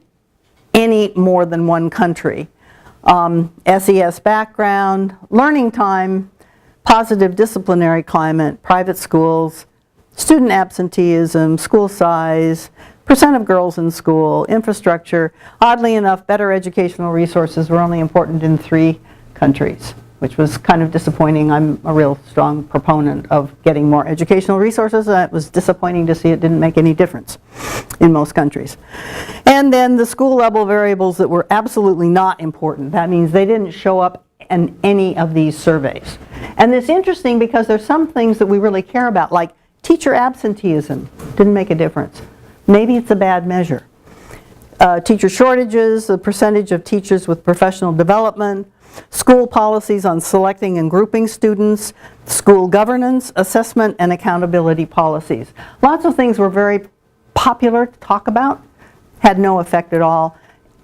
any more than one country. SES background, learning time, positive disciplinary climate, private schools, student absenteeism, school size, percent of girls in school, infrastructure. Oddly enough, better educational resources were only important in 3 countries, which was kind of disappointing. I'm a real strong proponent of getting more educational resources, and it was disappointing to see it didn't make any difference in most countries. And then the school level variables that were absolutely not important. That means they didn't show up in any of these surveys. And it's interesting because there's some things that we really care about, like teacher absenteeism didn't make a difference. Maybe it's a bad measure. Teacher shortages, the percentage of teachers with professional development, school policies on selecting and grouping students, school governance, assessment, and accountability policies. Lots of things were very popular to talk about, had no effect at all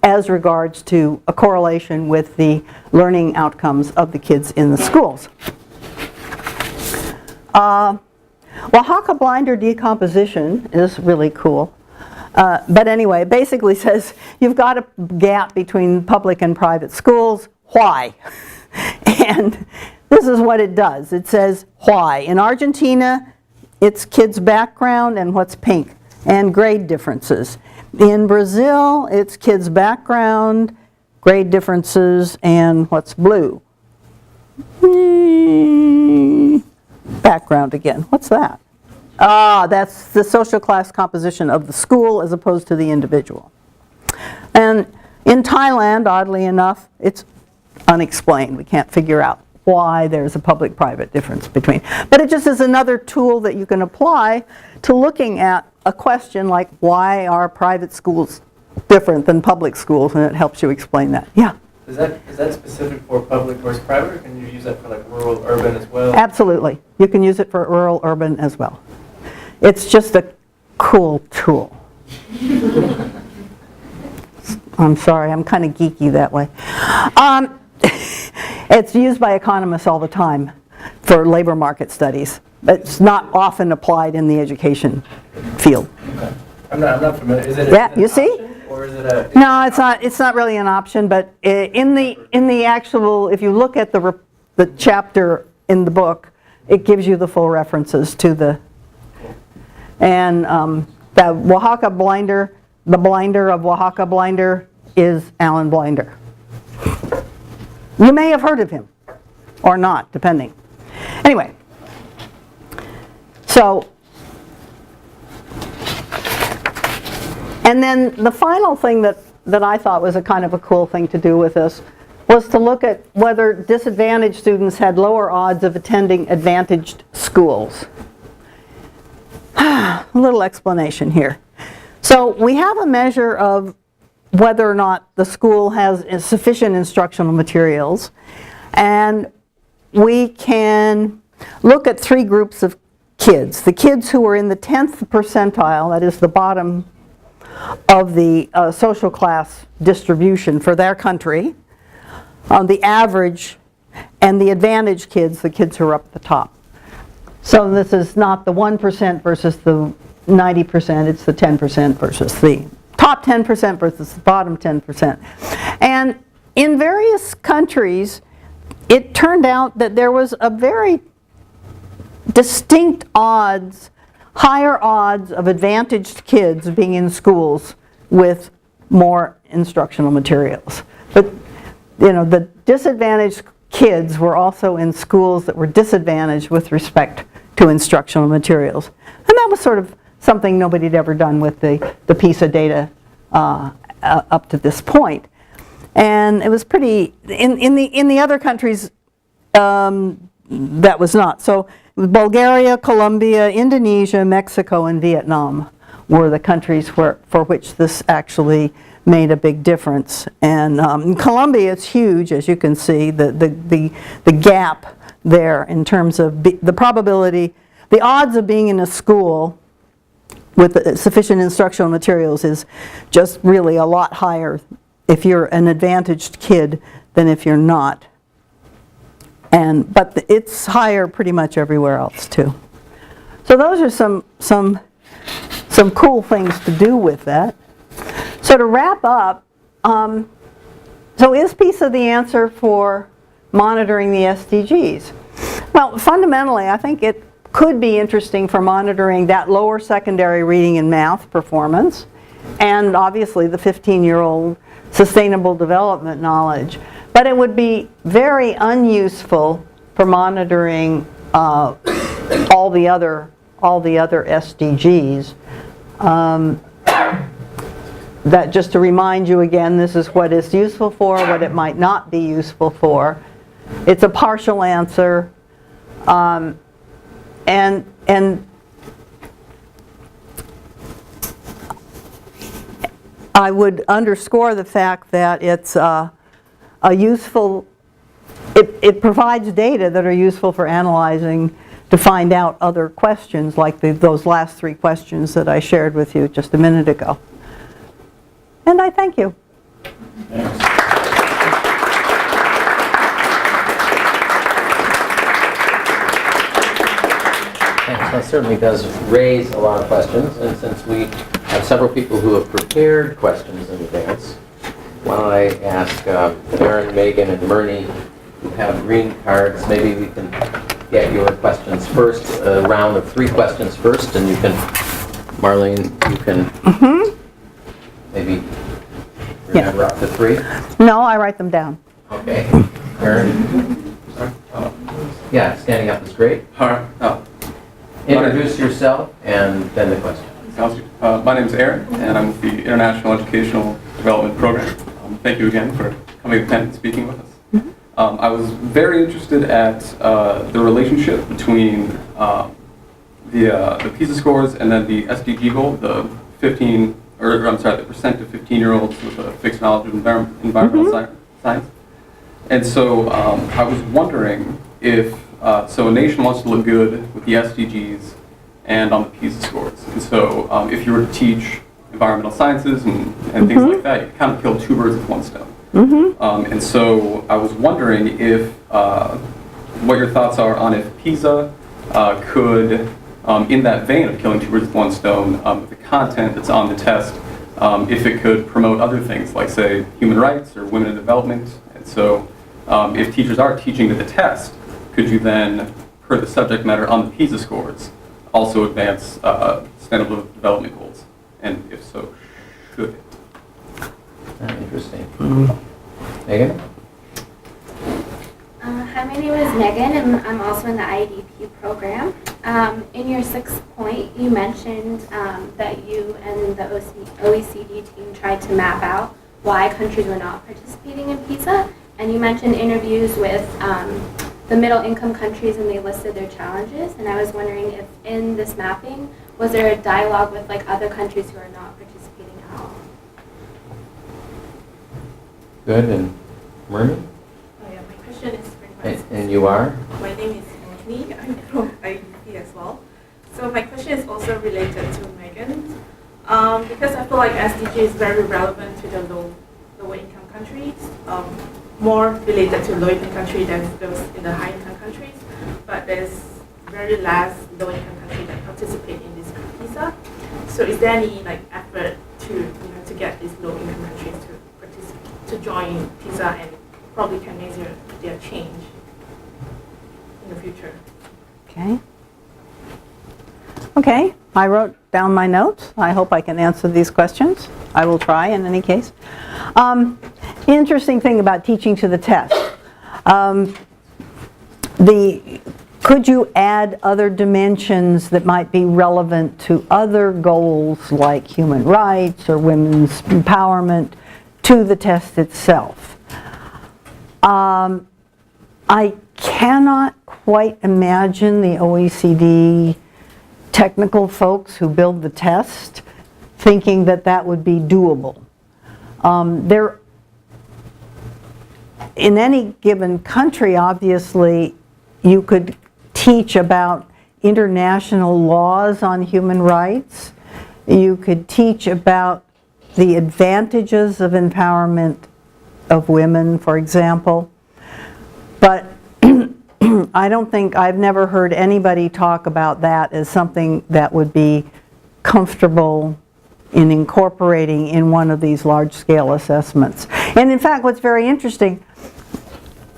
as regards to a correlation with the learning outcomes of the kids in the schools. Oaxaca blinder decomposition is really cool. But anyway, it basically says you've got a gap between public and private schools. Why? And this is what it does. It says why. In Argentina, it's kids' background and what's pink, and grade differences. In Brazil, it's kids' background, grade differences, and what's blue. Background again. What's that? Ah, that's the social class composition of the school as opposed to the individual. And in Thailand, oddly enough, it's unexplained. We can't figure out why there's a public-private difference between. But it just is another tool that you can apply to looking at a question like, why are private schools different than public schools? And it helps you explain that. Yeah? Is that specific for public versus private, or can you use that for like rural, urban as well? Absolutely. You can use it for rural, urban as well. It's just a cool tool. I'm sorry, I'm kind of geeky that way. It's used by economists all the time for labor market studies, but it's not often applied in the education field. Okay. I'm not familiar. Is it Yeah, an you see? option, or is it a? No, it's not really an option, but in the actual, if you look at the chapter in the book, it gives you the full references to the, and the Oaxaca blinder, the blinder of Oaxaca blinder is Alan Blinder. You may have heard of him, or not, depending. Anyway, so, and then the final thing that I thought was a kind of a cool thing to do with this was to look at whether disadvantaged students had lower odds of attending advantaged schools. A little explanation here. So we have a measure of whether or not the school has sufficient instructional materials, and we can look at 3 groups of kids. The kids who are in the 10th percentile, that is the bottom of the social class distribution for their country, the average, and the advantaged kids, the kids who are up at the top. So this is not the 1% versus the 90%, it's the 10% versus the top 10% versus the bottom 10%. And in various countries, it turned out that there was a very distinct odds, higher odds of advantaged kids being in schools with more instructional materials. But you know, the disadvantaged kids were also in schools that were disadvantaged with respect to instructional materials. And that was sort of something nobody had ever done with the PISA data up to this point. And it was pretty, in the other countries, that was not. So Bulgaria, Colombia, Indonesia, Mexico, and Vietnam were the countries for which this actually made a big difference. And in Colombia, it's huge, as you can see, the gap there in terms of the probability, the odds of being in a school with sufficient instructional materials is just really a lot higher if you're an advantaged kid than if you're not. But it's higher pretty much everywhere else too. So those are some cool things to do with that. So to wrap up, so is PISA the answer for monitoring the SDGs? Well, fundamentally, I think it could be interesting for monitoring that lower secondary reading and math performance. and obviously the 15-year-old sustainable development knowledge. But it would be very unuseful for monitoring all the other SDGs. That, just to remind you again, this is what it's useful for, what it might not be useful for. It's a partial answer, and I would underscore the fact that it's a useful, it provides data that are useful for analyzing to find out other questions, like those last 3 questions that I shared with you just a minute ago. And I thank you. Thanks. That certainly does raise a lot of questions, and since we have several people who have prepared questions in advance, why don't I ask Aaron, Megan, and Myrnie, who have green cards, maybe we can get your questions first, a round of 3 questions first, and you can, Marlaine, you can maybe remember up to 3? No, I write them down. Okay. Aaron? Yeah, standing up is great. All right. Introduce yourself and then the question. Sounds good. My name is Aaron, and I'm with the International Educational Development Program. Thank you again for coming and speaking with us. I was very interested at the relationship between the PISA scores and then the SDG goal, the percent of 15-year-olds with a fixed knowledge of environmental science. And so I was wondering if, so a nation wants to look good with the SDGs and on the PISA scores. And so if you were to teach environmental sciences and things like that, you could kind of kill 2 birds with 1 stone. And so I was wondering if, what your thoughts are on if PISA could, in that vein of killing 2 birds with 1 stone, the content that's on the test, if it could promote other things like, say, human rights or women in development. And so if teachers are teaching to the test, could you then, per the subject matter on the PISA scores, also advance sustainable development goals? And if so, should it? Interesting. Megan? Hi, my name is Megan, and I'm also in the IEDP program. In your 6th point, you mentioned that you and the OECD team tried to map out why countries were not participating in PISA, and you mentioned interviews with the middle-income countries, and they listed their challenges. And I was wondering if in this mapping, was there a dialogue with like other countries who are not participating at all? Good. And Myrnie? Oh yeah, my question is pretty much. And you are? My name is Marlaine. I'm from IEDP as well. So my question is also related to Megan, because I feel like SDG is very relevant to the lower income countries, more related to low income countries than those in the high income countries. But there's very less low income countries that participate in this PISA. So is there any like effort to to get these low income countries to join PISA and probably can measure their change in the future? Okay, I wrote down my notes. I hope I can answer these questions. I will try in any case. The interesting thing about teaching to the test, could you add other dimensions that might be relevant to other goals like human rights or women's empowerment to the test itself? I cannot quite imagine the OECD technical folks who build the test thinking that that would be doable. In any given country, obviously, you could teach about international laws on human rights. You could teach about the advantages of empowerment of women, for example. But I've never heard anybody talk about that as something that would be comfortable in incorporating in one of these large-scale assessments. And in fact, what's very interesting,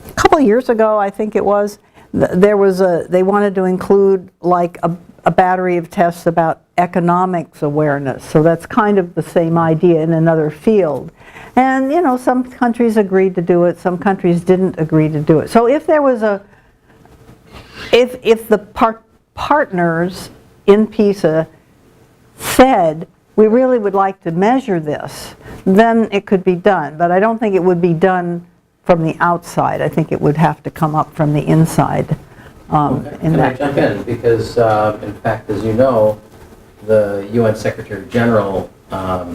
a couple of years ago, I think it was, they wanted to include like a battery of tests about economics awareness. So that's kind of the same idea in another field. And, you know, some countries agreed to do it, some countries didn't agree to do it. So if there was if the partners in PISA said, we really would like to measure this, then it could be done. But I don't think it would be done from the outside. I think it would have to come up from the inside. Okay. Can I jump in? Because, in fact, as you know, the UN Secretary General,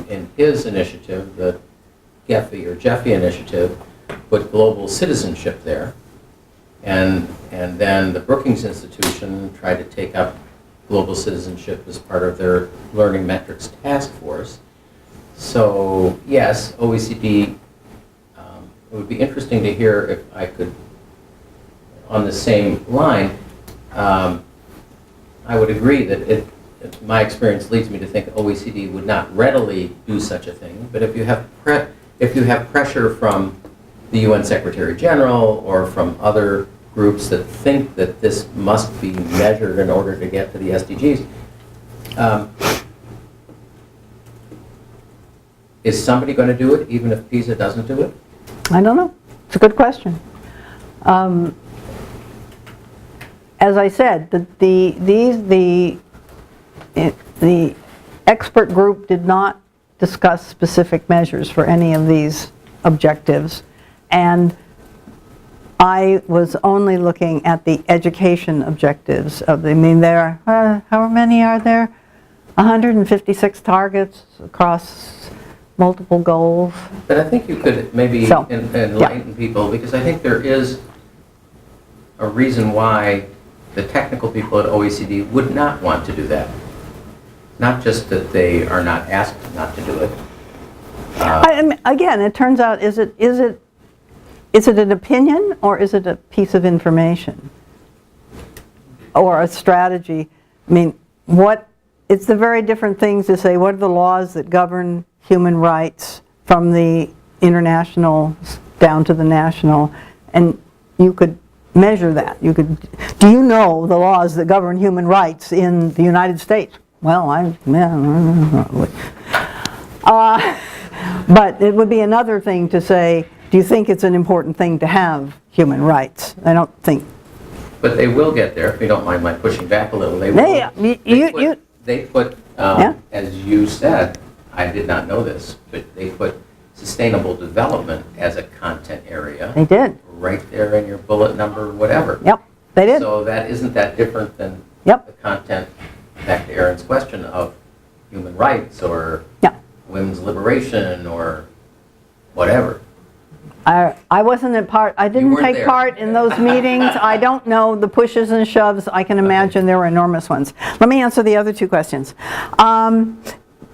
in his initiative, the Jeffy initiative, put global citizenship there. And then the Brookings Institution tried to take up global citizenship as part of their Learning Metrics Task Force. So, yes, OECD, it would be interesting to hear if I could, on the same line, I would agree that my experience leads me to think OECD would not readily do such a thing. But if you have pressure from the UN Secretary General or from other groups that think that this must be measured in order to get to the SDGs, is somebody going to do it even if PISA doesn't do it? I don't know. It's a good question. As I said, the expert group did not discuss specific measures for any of these objectives, and I was only looking at the education objectives of the, I mean, there are, how many are there? 156 targets across multiple goals. But I think you could maybe enlighten people, because I think there is a reason why the technical people at OECD would not want to do that. Not just that they are not asked not to do it. Again, it turns out, is it an opinion or is it a piece of information or a strategy? I mean, it's the very different things to say, what are the laws that govern human rights from the international down to the national, and you could measure that. Do you know the laws that govern human rights in the United States? Well, but it would be another thing to say, do you think it's an important thing to have human rights? I don't think. But they will get there, if you don't mind my pushing back a little. They put, as you said, I did not know this, but they put sustainable development as a content area. They did. Right there in your bullet number, whatever. Yep, they did. So that isn't that different than the content, back to Erin's question, of human rights or women's liberation or whatever. I wasn't a part, I didn't take part in those meetings. I don't know the pushes and shoves. I can imagine there were enormous ones. Let me answer the other two questions.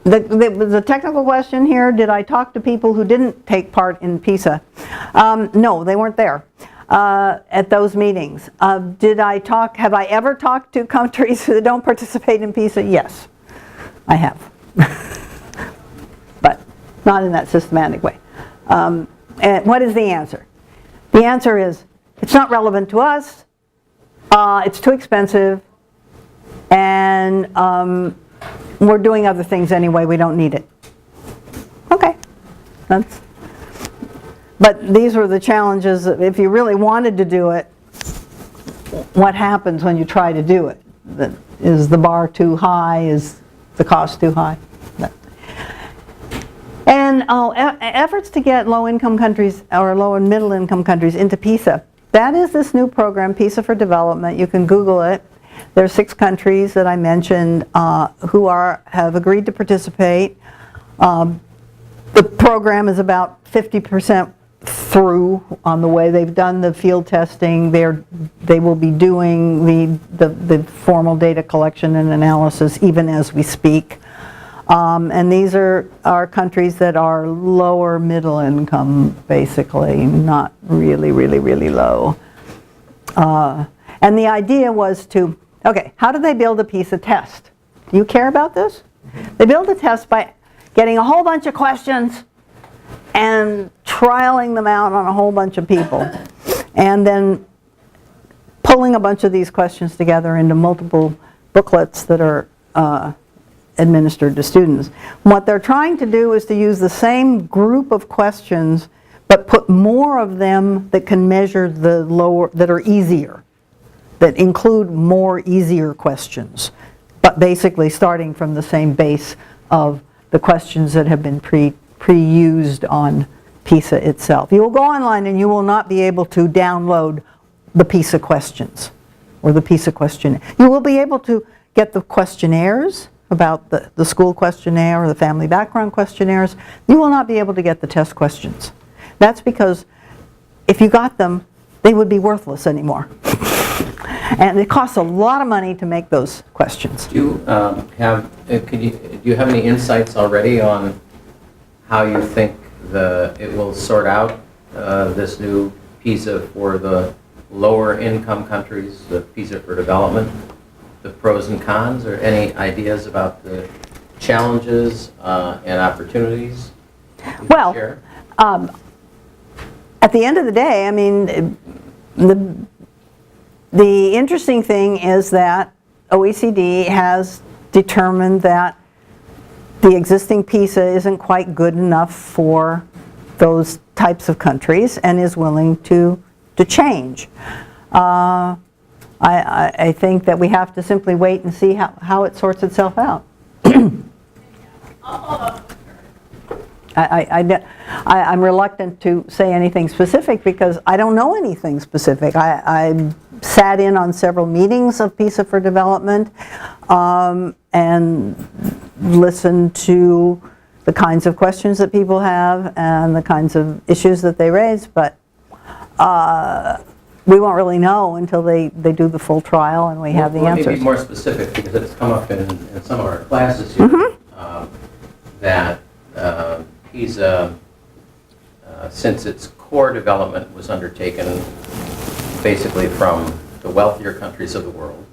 The technical question here, did I talk to people who didn't take part in PISA? No, they weren't there at those meetings. Have I ever talked to countries who don't participate in PISA? Yes, I have. But not in that systematic way. And what is the answer? The answer is, it's not relevant to us, it's too expensive, and we're doing other things anyway, we don't need it. Okay. But these were the challenges. If you really wanted to do it, what happens when you try to do it? Is the bar too high? Is the cost too high? And efforts to get low-income countries or low and middle-income countries into PISA. That is this new program, PISA for Development. You can Google it. There are 6 countries that I mentioned who have agreed to participate. The program is about 50% through on the way they've done the field testing. They will be doing the formal data collection and analysis even as we speak. And these are countries that are lower middle income, basically, not really, really, really low. And the idea was to, okay, how do they build a PISA test? Do you care about this? They build a test by getting a whole bunch of questions and trialing them out on a whole bunch of people, and then pulling a bunch of these questions together into multiple booklets that are administered to students. What they're trying to do is to use the same group of questions, but put more of them that can measure the lower, that are easier, that include more easier questions, but basically starting from the same base of the questions that have been pre-used on PISA itself. You will go online and you will not be able to download the PISA questions or the PISA questionnaire. You will be able to get the questionnaires about the school questionnaire or the family background questionnaires. You will not be able to get the test questions. That's because if you got them, they would be worthless anymore. And it costs a lot of money to make those questions. Do you do you have any insights already on how you think it will sort out this new PISA for the lower income countries, the PISA for development, the pros and cons, or any ideas about the challenges and opportunities you can Well, share? At the end of the day, I mean, the interesting thing is that OECD has determined that the existing PISA isn't quite good enough for those types of countries and is willing to change. I think that we have to simply wait and see how it sorts itself out. I'm reluctant to say anything specific because I don't know anything specific. I sat in on several meetings of PISA for development and listened to the kinds of questions that people have and the kinds of issues that they raise, but we won't really know until they do the full trial and we have the answers. Let me be more specific because it's come up in some of our classes here that PISA, since its core development was undertaken basically from the wealthier countries of the world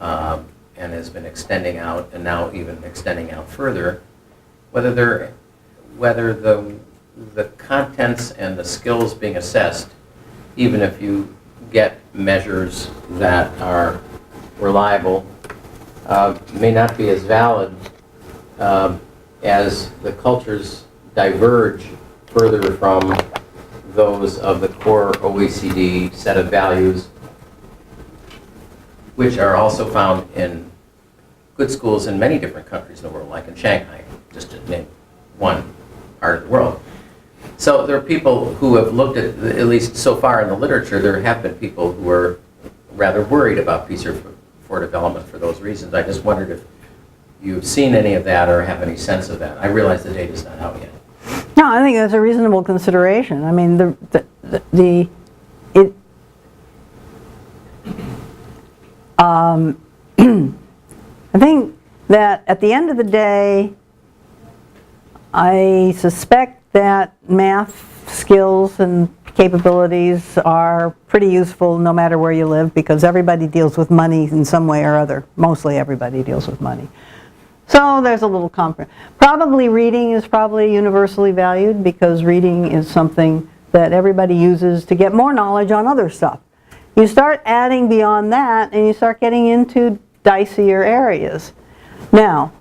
and has been extending out and now even extending out further, whether the contents and the skills being assessed, even if you get measures that are reliable, may not be as valid as the cultures diverge further from those of the core OECD set of values, which are also found in good schools in many different countries in the world, like in Shanghai, just to name one part of the world. So there are people who have looked at least so far in the literature, there have been people who are rather worried about PISA for development for those reasons. I just wondered if you've seen any of that or have any sense of that. I realize the data's not out yet. No, I think that's a reasonable consideration. I mean, I think that at the end of the day, I suspect that math skills and capabilities are pretty useful no matter where you live because everybody deals with money in some way or other. Mostly everybody deals with money. So there's a little compromise. Probably reading is probably universally valued because reading is something that everybody uses to get more knowledge on other stuff. You start adding beyond that and you start getting into dicier areas. Now,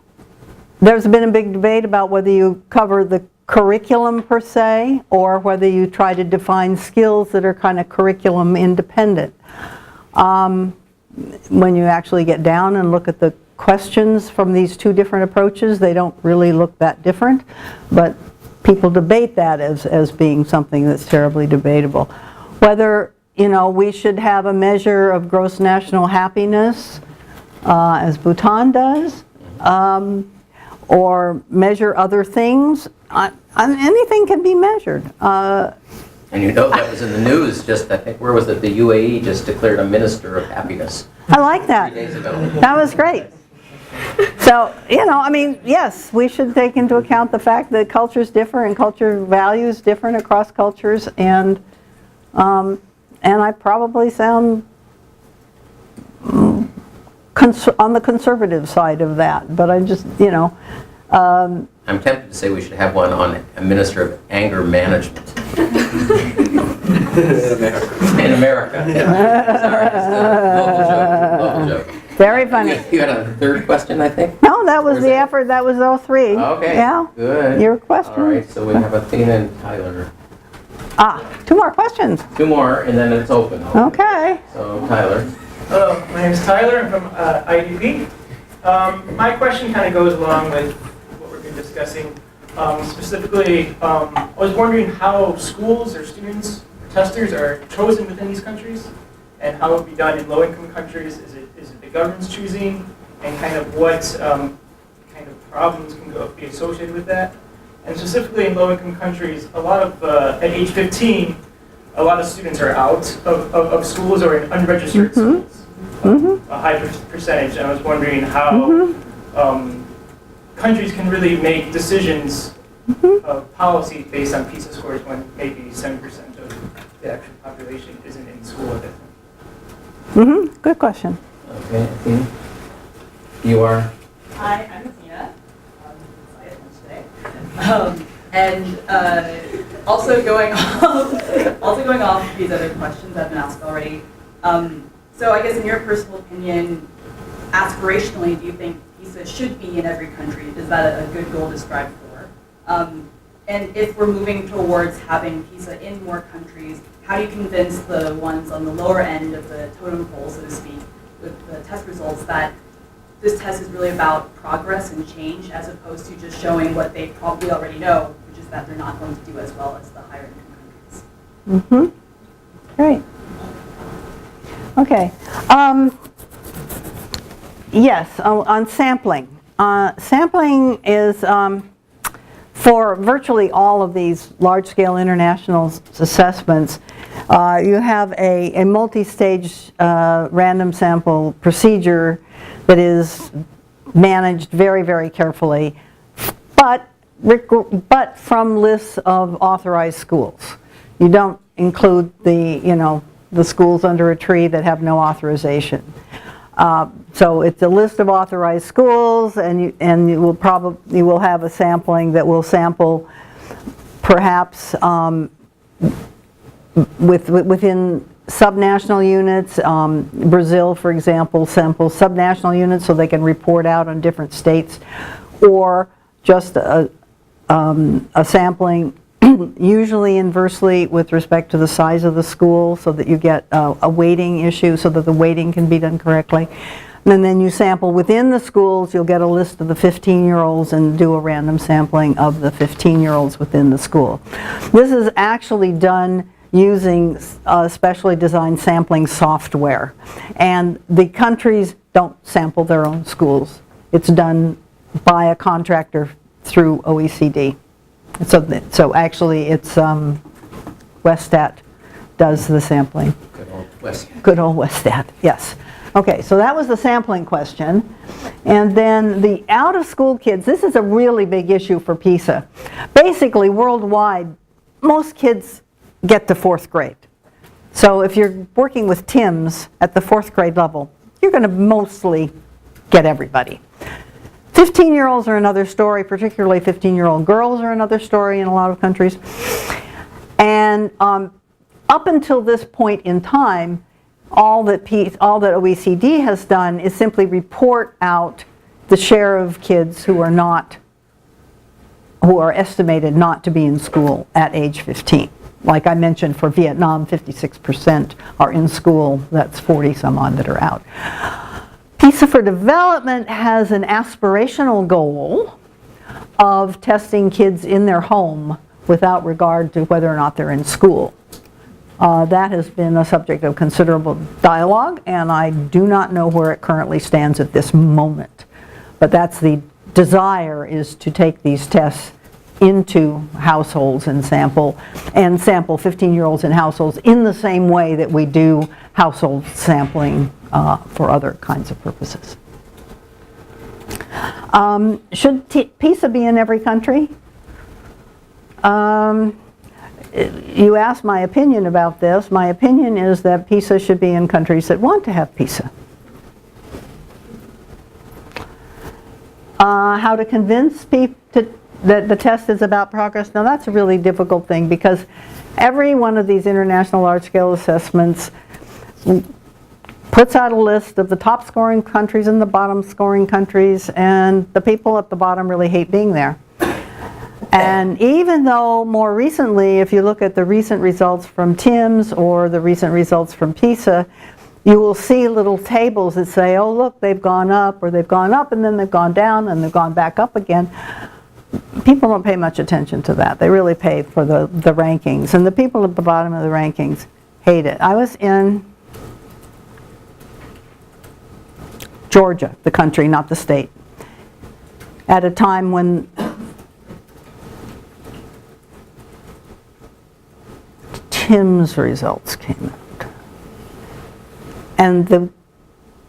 there's been a big debate about whether you cover the curriculum per se or whether you try to define skills that are kind of curriculum independent. When you actually get down and look at the questions from these two different approaches, they don't really look that different, but people debate that as being something that's terribly debatable. Whether, you know, we should have a measure of gross national happiness, as Bhutan does, or measure other things. Anything can be measured. And you know that was in the news just, I think, where was it? The UAE just declared a minister of happiness. I like that. 3 days ago. That was great. So, you know, I mean, yes, we should take into account the fact that cultures differ and culture values different across cultures, and I probably sound on the conservative side of that, but I just, you know. I'm tempted to say we should have one on a minister of anger management. In America. Yeah. Sorry, just a local joke. Very funny. You had a third question, I think? No, that was Or is the it- effort, that was all three. Okay, Yeah, good. your question. All right, so we have Athena and Tyler. Two more questions. Two more, and then it's open. Okay. So Tyler. Hello, my name is Tyler. I'm from IEDP. My question kind of goes along with what we've been discussing. Specifically, I was wondering how schools or students, or testers are chosen within these countries, and how it would be done in low-income countries. Is it the government's choosing, and kind of what kind of problems can be associated with that? And specifically in low-income countries, a lot of at age 15, a lot of students are out of schools or in unregistered schools. A high percentage. And I was wondering how countries can really make decisions of policy based on PISA scores when maybe 7% of the actual population isn't in school at that time. Good question. Okay, Athena. You are? Hi, I'm Athena. Excited lunch today. And also going off these other questions that have been asked already. So I guess in your personal opinion, aspirationally, do you think PISA should be in every country? Is that a good goal to strive for? And if we're moving towards having PISA in more countries, how do you convince the ones on the lower end of the totem pole, so to speak, with the test results that this test is really about progress and change as opposed to just showing what they probably already know, which is that they're not going to do as well as the higher income countries? Great. Okay. Yes, on sampling. Sampling is, for virtually all of these large-scale international assessments, you have a multi-stage random sample procedure that is managed very, very carefully, but from lists of authorized schools. You don't include the schools under a tree that have no authorization. So it's a list of authorized schools, and you will have a sampling that will sample perhaps within subnational units. Brazil, for example, samples subnational units so they can report out on different states, or just a sampling usually inversely with respect to the size of the school, so that you get a weighting issue, so that the weighting can be done correctly. And then you sample within the schools. You'll get a list of the 15-year-olds and do a random sampling of the 15-year-olds within the school. This is actually done using specially designed sampling software. And the countries don't sample their own schools. It's done by a contractor through OECD. So actually it's Westat does the sampling. Good old Westat. Good old Westat, yes. Okay, so that was the sampling question. And then the out-of-school kids, this is a really big issue for PISA. Basically, worldwide, most kids get to 4th grade. So if you're working with TIMS at the 4th grade level, you're going to mostly get everybody. 15-year-olds are another story, particularly 15-year-old girls are another story in a lot of countries. And up until this point in time, all that OECD has done is simply report out the share of kids who are estimated not to be in school at age 15. Like I mentioned, for Vietnam, 56% are in school. That's 40 some odd that are out. PISA for Development has an aspirational goal of testing kids in their home without regard to whether or not they're in school. That has been a subject of considerable dialogue, and I do not know where it currently stands at this moment. But that's the desire, is to take these tests into households and sample 15-year-olds in households in the same way that we do household sampling for other kinds of purposes. Should PISA be in every country? You asked my opinion about this. My opinion is that PISA should be in countries that want to have PISA. How to convince people that the test is about progress? Now that's a really difficult thing, because every one of these international large-scale assessments puts out a list of the top scoring countries and the bottom scoring countries, and the people at the bottom really hate being there. And even though more recently, if you look at the recent results from TIMSS or the recent results from PISA, you will see little tables that say, oh look, they've gone up, or they've gone up and then they've gone down and they've gone back up again. People don't pay much attention to that. They really pay for the rankings, and the people at the bottom of the rankings hate it. I was in Georgia, the country, not the state, at a time when TIMSS results came out. And the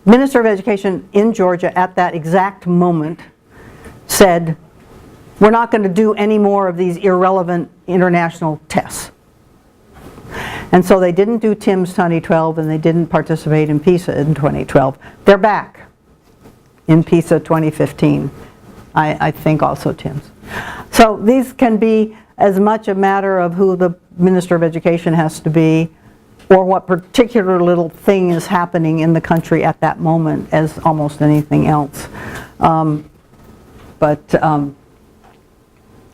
Minister of Education in Georgia at that exact moment said, we're not going to do any more of these irrelevant international tests. And so they didn't do TIMSS 2012 and they didn't participate in PISA in 2012. They're back in PISA 2015. I think also TIMSS. So these can be as much a matter of who the Minister of Education has to be, or what particular little thing is happening in the country at that moment, as almost anything else.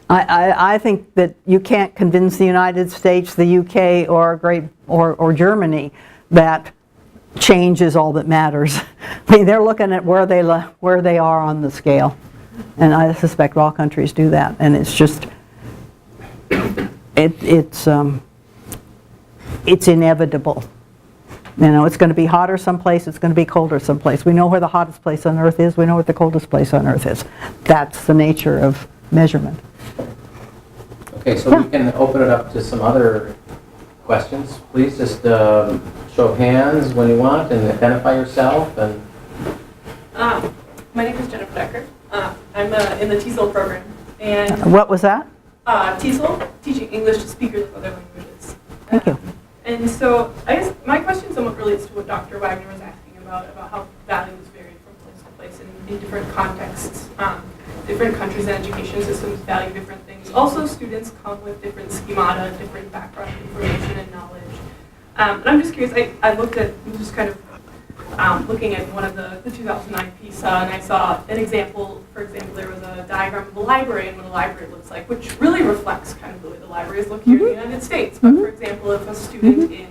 I think that you can't convince the United States, the UK, or Germany that change is all that matters. I mean, they're looking at where they are on the scale, and I suspect all countries do that. And it's just it's inevitable. You know, it's going to be hotter someplace, it's going to be colder someplace. We know where the hottest place on earth is, we know what the coldest place on earth is. That's the nature of measurement. Okay, so we can open it up to some other questions. Please just show of hands when you want and identify yourself. And My name is Jennifer Decker. I'm in the TESOL program. And what was that? TESOL, Teaching English to Speakers of Other Languages. Thank you. And so I guess my question somewhat relates to what Dr. Wagner was asking about how values vary from place to place and in different contexts. Different countries and education systems value different things. Also, students come with different schemata, different background information and knowledge. And I'm just curious, I looked at, just kind of looking at one of the 2009 PISA, and I saw an example. For example, there was a diagram of a library and what a library looks like, which really reflects kind of the way the libraries look here in the United States. But for example, if a student in,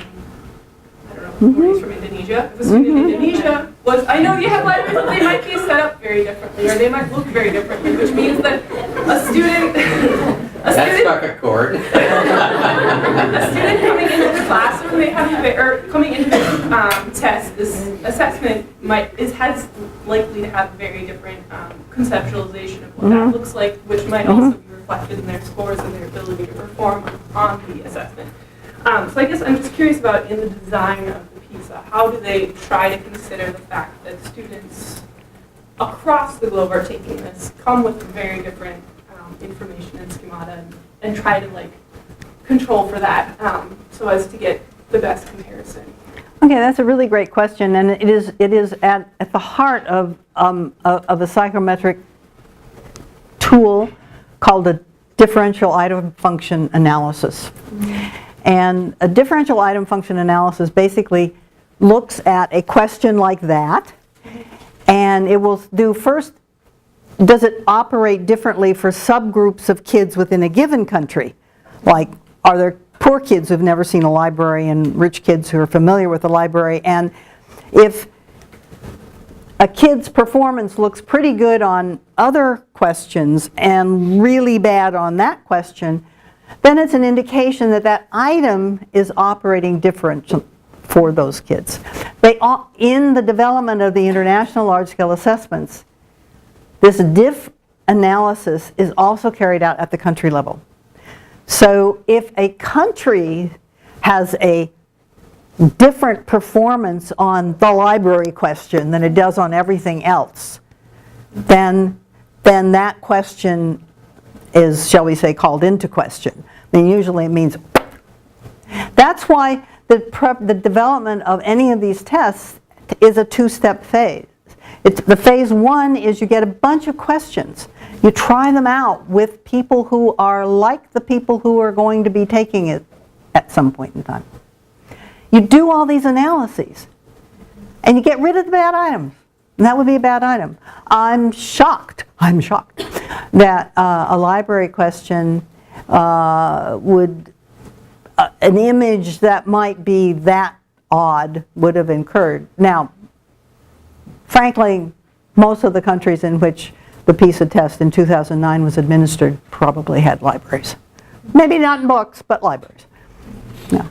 I don't know, somebody's from Indonesia, if a student in Indonesia was, I know you have libraries, but they might be set up very differently, or they might look very differently, which means that a student, that struck a chord. a student coming into the classroom, they have, or coming into the test, this assessment has likely to have very different conceptualization of what that looks like, which might also be reflected in their scores and their ability to perform on the assessment. So I guess I'm just curious about, in the design of the PISA, how do they try to consider the fact that students across the globe are taking this, come with very different information and schemata, and try to control for that so as to get the best comparison? Okay, that's a really great question, and it is at the heart of a psychometric tool called a differential item function analysis. And a differential item function analysis basically looks at a question like that, and it will do first, does it operate differently for subgroups of kids within a given country? Like, are there poor kids who've never seen a library and rich kids who are familiar with the library? And if a kid's performance looks pretty good on other questions and really bad on that question, then it's an indication that that item is operating different for those kids. In the development of the international large-scale assessments, this diff analysis is also carried out at the country level. So if a country has a different performance on the library question than it does on everything else, then that question is, shall we say, called into question. I mean, usually it means. That's why the development of any of these tests is a two-step phase. The phase one is you get a bunch of questions. You try them out with people who are like the people who are going to be taking it at some point in time. You do all these analyses. And you get rid of the bad items. And that would be a bad item. I'm shocked that a library question would, an image that might be that odd would have incurred. Now, frankly, most of the countries in which the PISA test in 2009 was administered probably had libraries. Maybe not in books, but libraries. No.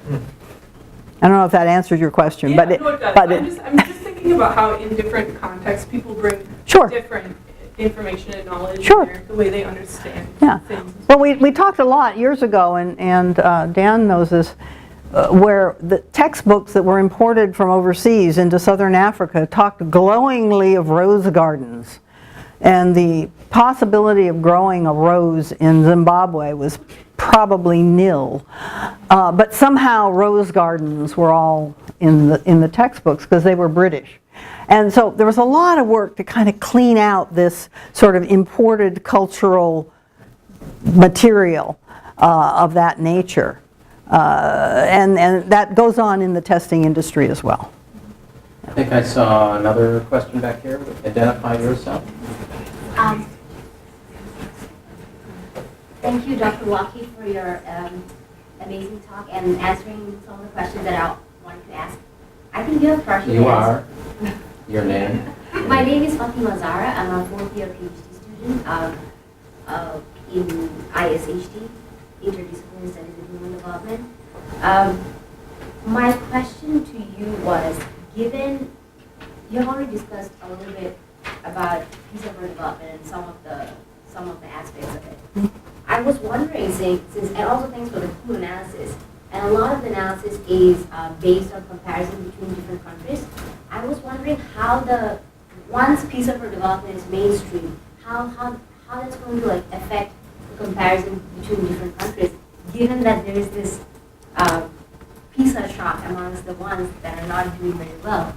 I don't know if that answers your question, Yeah, but it, no, it does. but I'm just thinking about how in different contexts people bring Sure. different information and knowledge Sure. in there, the way they understand Yeah. things. Well, we talked a lot years ago, and Dan knows this, where the textbooks that were imported from overseas into southern Africa talked glowingly of rose gardens. And the possibility of growing a rose in Zimbabwe was probably nil. But somehow rose gardens were all in the textbooks because they were British. And so there was a lot of work to kind of clean out this sort of imported cultural material of that nature. And that goes on in the testing industry as well. I think I saw another question back here. Identify yourself. Thank you, Dr. Lockheed, for your amazing talk and answering some of the questions that I wanted to ask. I think you have partially You answered. are. Your name? My name is Fatima Zara. I'm a fourth-year PhD student in ISHD, Interdisciplinary Studies in Human Development. My question to you was, given you have already discussed a little bit about PISA for development and some of the aspects of it. I was wondering, and also thanks for the pool analysis, and a lot of the analysis is based on comparison between different countries. I was wondering how once PISA for development is mainstream, how that's going to affect the comparison between different countries, given that there is this PISA shock amongst the ones that are not doing very well.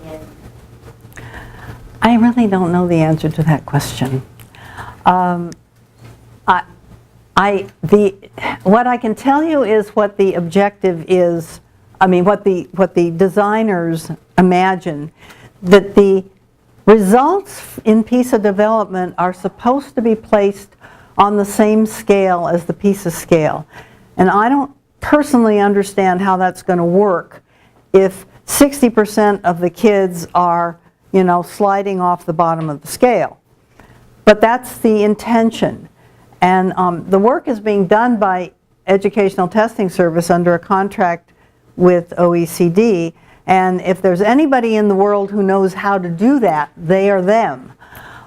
I really don't know the answer to that question. What I can tell you is what the objective is. I mean, what the designers imagine, that the results in PISA development are supposed to be placed on the same scale as the PISA scale. And I don't personally understand how that's going to work if 60% of the kids are, sliding off the bottom of the scale. But that's the intention. And the work is being done by Educational Testing Service under a contract with OECD. And if there's anybody in the world who knows how to do that, they are them.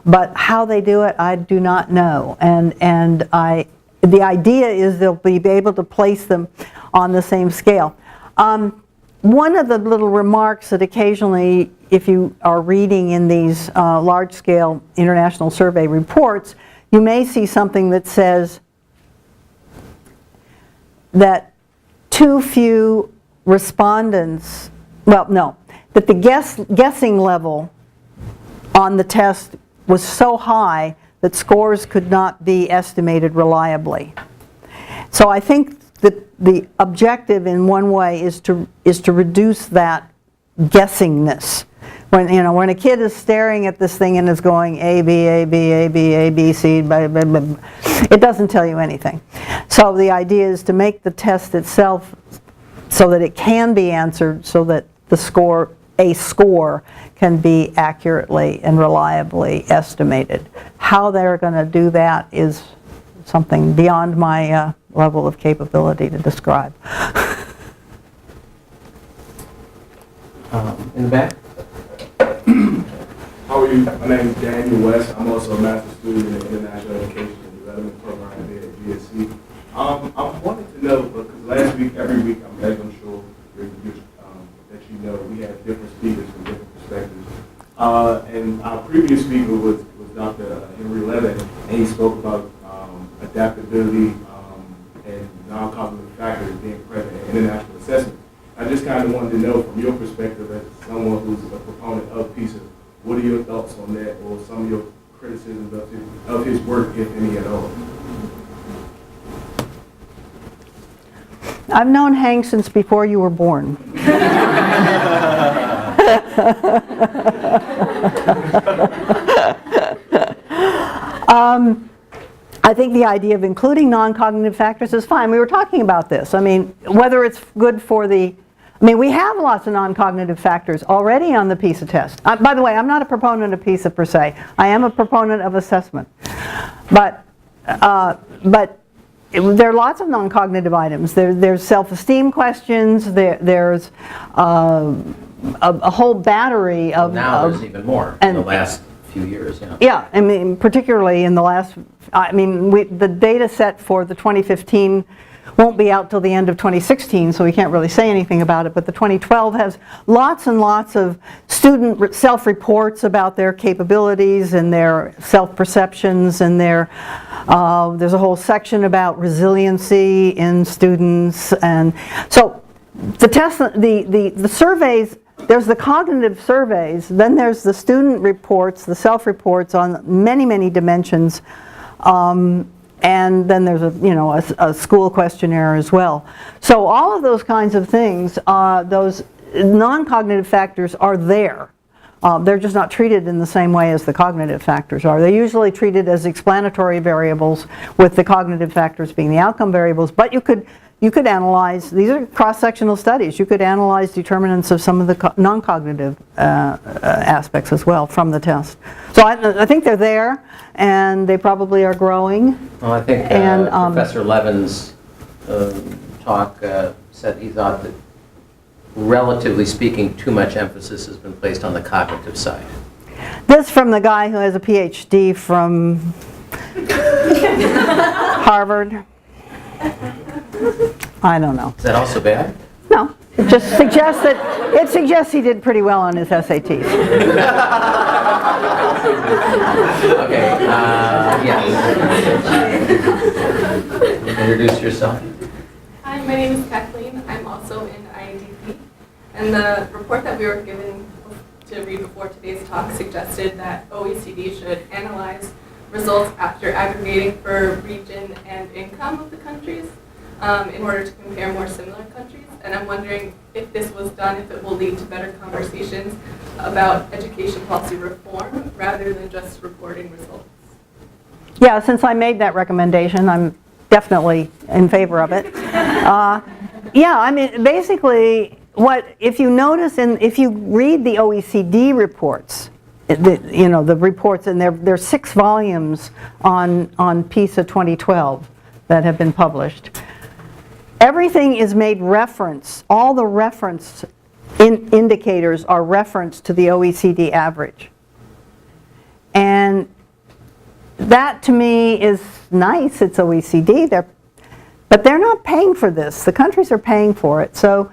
But how they do it, I do not know. And the idea is they'll be able to place them on the same scale. One of the little remarks that occasionally, if you are reading in these large-scale international survey reports, you may see something that says that too few respondents, that the guessing level on the test was so high that scores could not be estimated reliably. So I think that the objective in one way is to reduce that guessingness. When a kid is staring at this thing and is going A, B, A, B, A, B, A, B, C, blah, blah, blah, blah, it doesn't tell you anything. So the idea is to make the test itself so that it can be answered so that a score can be accurately and reliably estimated. How they're going to do that is something beyond my level of capability to describe. In the back? How are you? My name is Daniel West. I'm also a master's student in the International Education and Development Program here at GSE. I wanted to know, because last week, every week, as I'm sure that you know, we have different speakers from different perspectives. And our previous speaker was Dr. Henry Levin, and he spoke about adaptability and non-cognitive factors being present in international assessment. I just kind of wanted to know from your perspective as someone who's a proponent of PISA, what are your thoughts on that, or some of your criticisms of his work, if any at all? I've known Hank since before you were born. I think the idea of including non-cognitive factors is fine. We were talking about this. I mean, whether it's good for the, I mean, we have lots of non-cognitive factors already on the PISA test. By the way, I'm not a proponent of PISA per se. I am a proponent of assessment. But there are lots of non-cognitive items. There's self-esteem questions. There's a whole battery of... Now there's even more in the last few years, yeah. Yeah, I mean, particularly in the last, I mean, the data set for the 2015 won't be out till the end of 2016, so we can't really say anything about it, but the 2012 has lots and lots of student self-reports about their capabilities and their self-perceptions and their, there's a whole section about resiliency in students, and so the test, the surveys, there's the cognitive surveys, then there's the student reports, the self-reports on many, many dimensions, and then there's a school questionnaire as well. So all of those kinds of things, those non-cognitive factors are there. They're just not treated in the same way as the cognitive factors are. They're usually treated as explanatory variables, with the cognitive factors being the outcome variables, but you could analyze, these are cross-sectional studies, you could analyze determinants of some of the non-cognitive aspects as well from the test. So I think they're there, and they probably are growing. Well, I think Professor Levin's talk said he thought that, relatively speaking, too much emphasis has been placed on the cognitive side. This from the guy who has a Ph.D. from Harvard. I don't know. Is that also bad? No, it just suggests that, it suggests he did pretty well on his SATs. Okay, yes. Introduce yourself. Hi, my name is Kathleen. I'm also in IEDP. And the report that we were given to read before today's talk suggested that OECD should analyze results after aggregating for region and income of the countries in order to compare more similar countries. And I'm wondering if this was done, if it will lead to better conversations about education policy reform rather than just reporting results. Yeah, since I made that recommendation, I'm definitely in favor of it. Yeah, I mean, basically, if you notice, if you read the OECD reports, the reports, and there are 6 volumes on PISA 2012 that have been published. Everything is made reference, all the reference indicators are referenced to the OECD average. And that to me is nice, it's OECD, but they're not paying for this. The countries are paying for it. So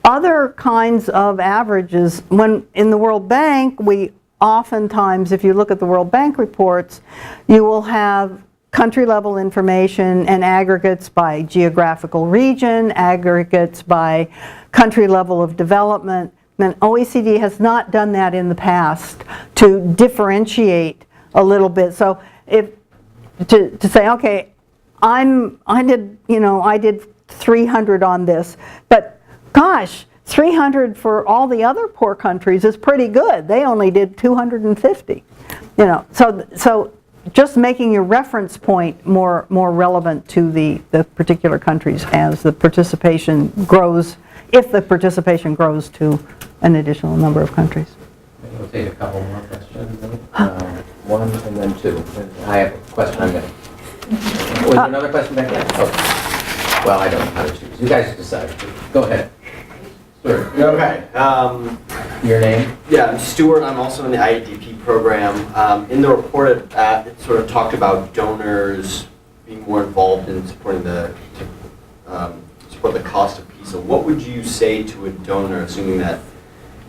other kinds of averages, when in the World Bank, we oftentimes, if you look at the World Bank reports, you will have country level information and aggregates by geographical region, aggregates by country level of development. And OECD has not done that in the past to differentiate a little bit. So to say, okay, I did 300 on this, but gosh, 300 for all the other poor countries is pretty good. They only did 250. So just making your reference point more relevant to the particular countries as the participation grows, if the participation grows to an additional number of countries. We'll take a couple more questions. One and then 2. And I have a question I'm going to... Was there another question back there? Oh. Well, I don't know how to choose. You guys decide. Go ahead. Stuart. Okay. Your name? Yeah, I'm Stuart. I'm also in the IEDP program. In the report, it sort of talked about donors being more involved in supporting support the cost of PISA. What would you say to a donor, assuming that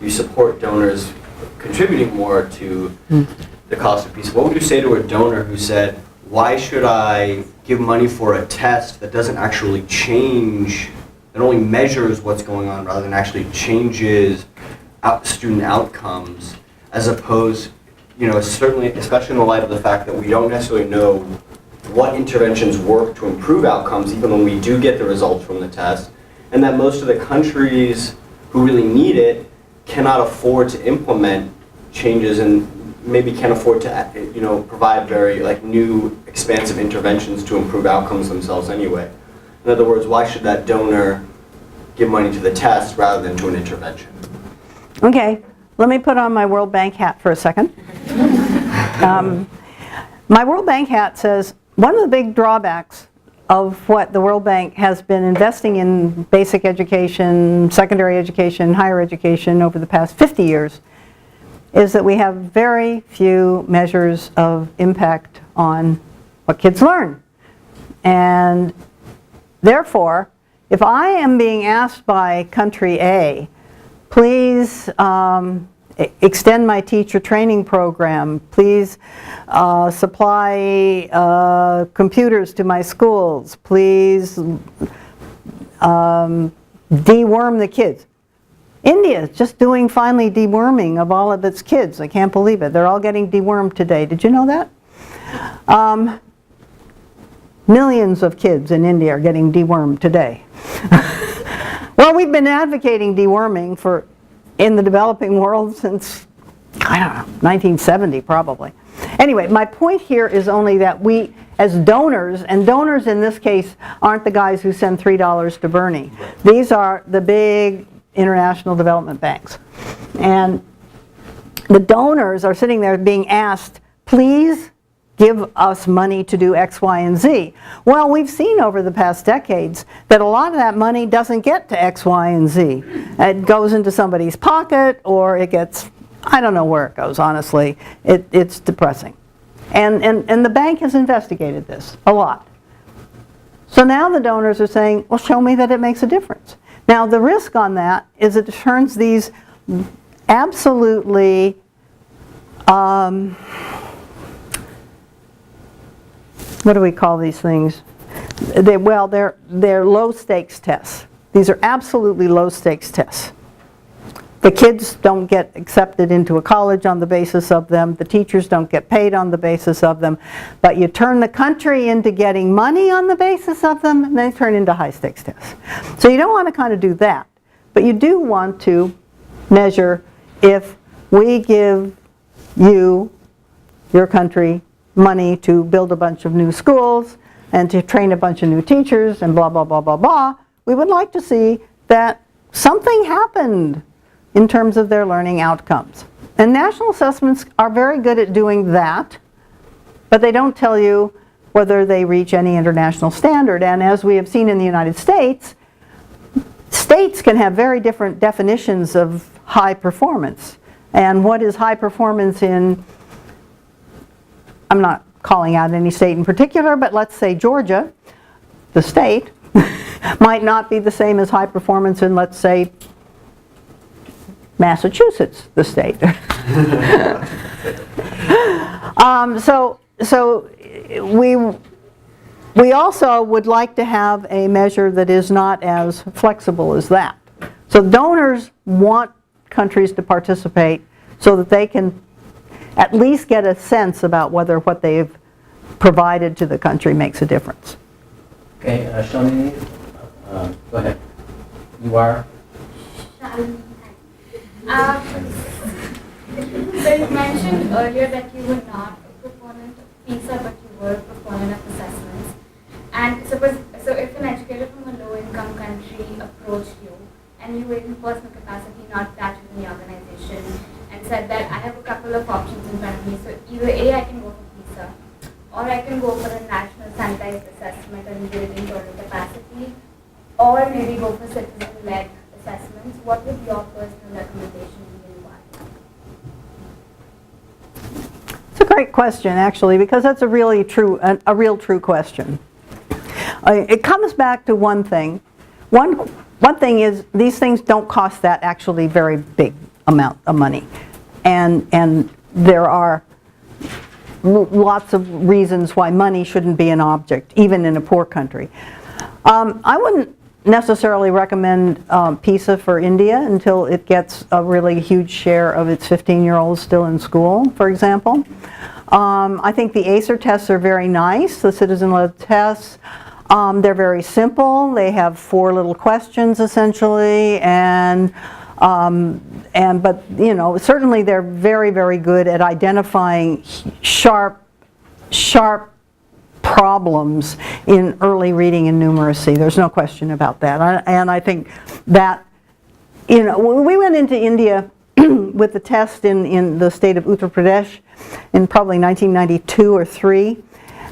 you support donors contributing more to the cost of PISA? What would you say to a donor who said, why should I give money for a test that doesn't actually change, that only measures what's going on rather than actually changes student outcomes, as opposed, certainly, especially in the light of the fact that we don't necessarily know what interventions work to improve outcomes, even when we do get the results from the test, and that most of the countries who really need it cannot afford to implement changes and maybe can't afford to, provide very new expansive interventions to improve outcomes themselves anyway. In other words, why should that donor give money to the test rather than to an intervention? Okay, let me put on my World Bank hat for a second. My World Bank hat says one of the big drawbacks of what the World Bank has been investing in basic education, secondary education, higher education over the past 50 years is that we have very few measures of impact on what kids learn. And therefore, if I am being asked by country A, please extend my teacher training program, please supply computers to my schools, please deworm the kids. India is just doing finally deworming of all of its kids. I can't believe it. They're all getting dewormed today. Did you know that? Millions of kids in India are getting dewormed today. Well, we've been advocating deworming in the developing world since, I don't know, 1970 probably. Anyway, my point here is only that we, as donors, and donors in this case aren't the guys who send $3 to Bernie. These are the big international development banks. And the donors are sitting there being asked, please give us money to do X, Y, and Z. Well, we've seen over the past decades that a lot of that money doesn't get to X, Y, and Z. It goes into somebody's pocket, or it gets, I don't know where it goes, honestly. It's depressing. And the bank has investigated this a lot. So now the donors are saying, well, show me that it makes a difference. Now, the risk on that is it turns these absolutely what do we call these things? They're low stakes tests. These are absolutely low stakes tests. The kids don't get accepted into a college on the basis of them. The teachers don't get paid on the basis of them. But you turn the country into getting money on the basis of them, and they turn into high stakes tests. So you don't want to kind of do that. But you do want to measure if we give you, your country, money to build a bunch of new schools and to train a bunch of new teachers and blah, blah, blah, blah, blah. We would like to see that something happened in terms of their learning outcomes. And national assessments are very good at doing that, but they don't tell you whether they reach any international standard. And as we have seen in the United States, states can have very different definitions of high performance. And what is high performance in, I'm not calling out any state in particular, but let's say Georgia, the state, might not be the same as high performance in, let's say, Massachusetts, the state. So we also would like to have a measure that is not as flexible as that. So donors want countries to participate so that they can at least get a sense about whether what they've provided to the country makes a difference. Okay, Shoni, go ahead. You are? So you mentioned earlier that you were not a proponent of PISA, but you were a proponent of assessments. And so if an educator from a low-income country approached you, and you were in personal capacity, not that in the organization, and said that I have a couple of options in front of me, so either A, I can go for PISA, or I can go for a national sanitized assessment and do it in total capacity, or maybe go for citizen-led assessments, what would your personal recommendation be and why? It's a great question, actually, because that's a real true question. It comes back to one thing. One thing is these things don't cost that actually very big amount of money, and there are lots of reasons why money shouldn't be an object, even in a poor country. I wouldn't necessarily recommend PISA for India until it gets a really huge share of its 15-year-olds still in school, for example. I think the ACER tests are very nice, the citizen-led tests. They're very simple. They have 4 little questions, essentially, and But, you know, certainly they're very, very good at identifying sharp problems in early reading and numeracy. There's no question about that. And I think that, you know, when we went into India with the test in the state of Uttar Pradesh in probably 1992 or 3,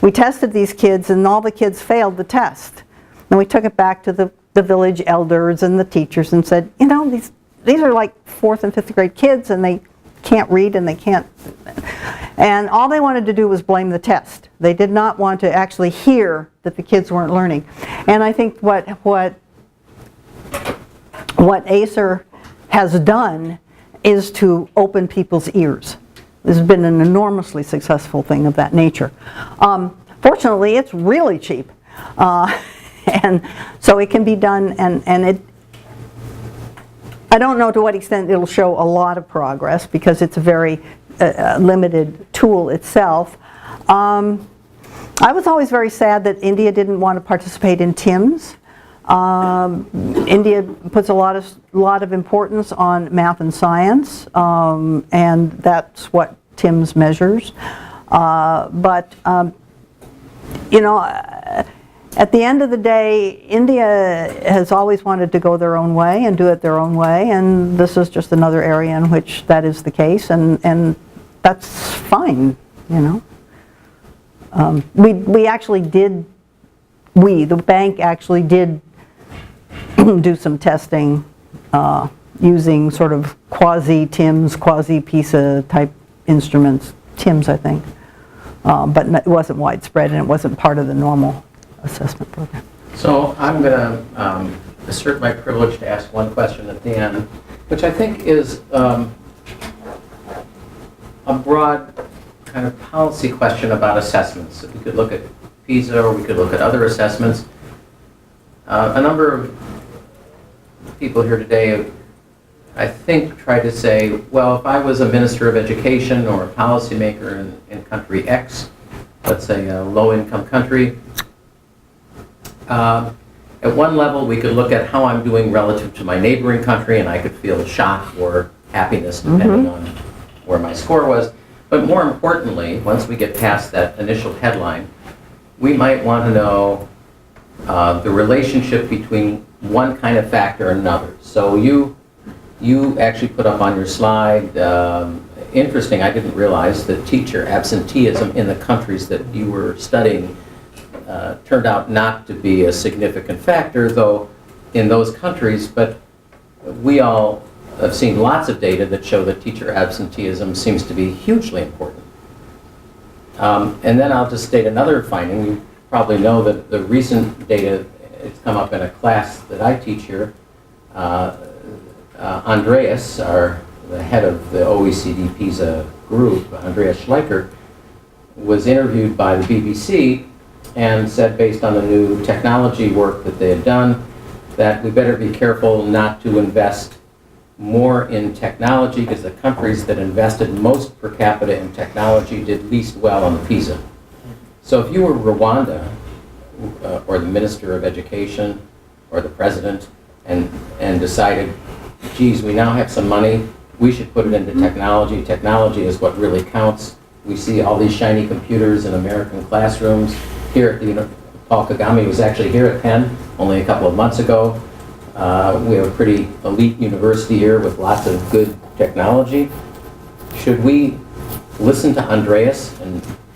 we tested these kids and all the kids failed the test. And we took it back to the village elders and the teachers and said, you know, these are like 4th and 5th grade kids and they can't read and they can't. And all they wanted to do was blame the test. They did not want to actually hear that the kids weren't learning. And I think what ACER has done is to open people's ears. This has been an enormously successful thing of that nature. Fortunately, it's really cheap. And so it can be done, and I don't know to what extent it'll show a lot of progress because it's a very limited tool itself. I was always very sad that India didn't want to participate in TIMSS. India puts a lot of importance on math and science, and that's what TIMSS measures. You know, at the end of the day, India has always wanted to go their own way and do it their own way, and this is just another area in which that is the case, and that's fine, you know. The bank actually did do some testing using sort of quasi-TIMSS, quasi-PISA type instruments, TIMSS I think, but it wasn't widespread and it wasn't part of the normal assessment program. So I'm going to assert my privilege to ask one question at the end, which I think is a broad kind of policy question about assessments. We could look at PISA or we could look at other assessments. A number of people here today, I think, try to say, well, if I was a minister of education or a policymaker in country X, let's say a low-income country, at one level we could look at how I'm doing relative to my neighboring country, and I could feel shock or happiness depending on where my score was. But more importantly, once we get past that initial headline, we might want to know the relationship between one kind of factor and another. So you actually put up on your slide, interesting, I didn't realize that teacher absenteeism in the countries that you were studying turned out not to be a significant factor, though, in those countries, but we all have seen lots of data that show that teacher absenteeism seems to be hugely important. And then I'll just state another finding. You probably know that the recent data, it's come up in a class that I teach here. Andreas, the head of the OECD PISA group, Andreas Schleicher, was interviewed by the BBC and said, based on the new technology work that they had done, that we better be careful not to invest more in technology because the countries that invested most per capita in technology did least well on the PISA. So if you were Rwanda, or the Minister of Education, or the President, and decided, geez, we now have some money, we should put it into technology. Technology is what really counts. We see all these shiny computers in American classrooms. Here at the Paul Kagame was actually here at Penn only a couple of months ago. We have a pretty elite university here with lots of good technology. Should we listen to Andreas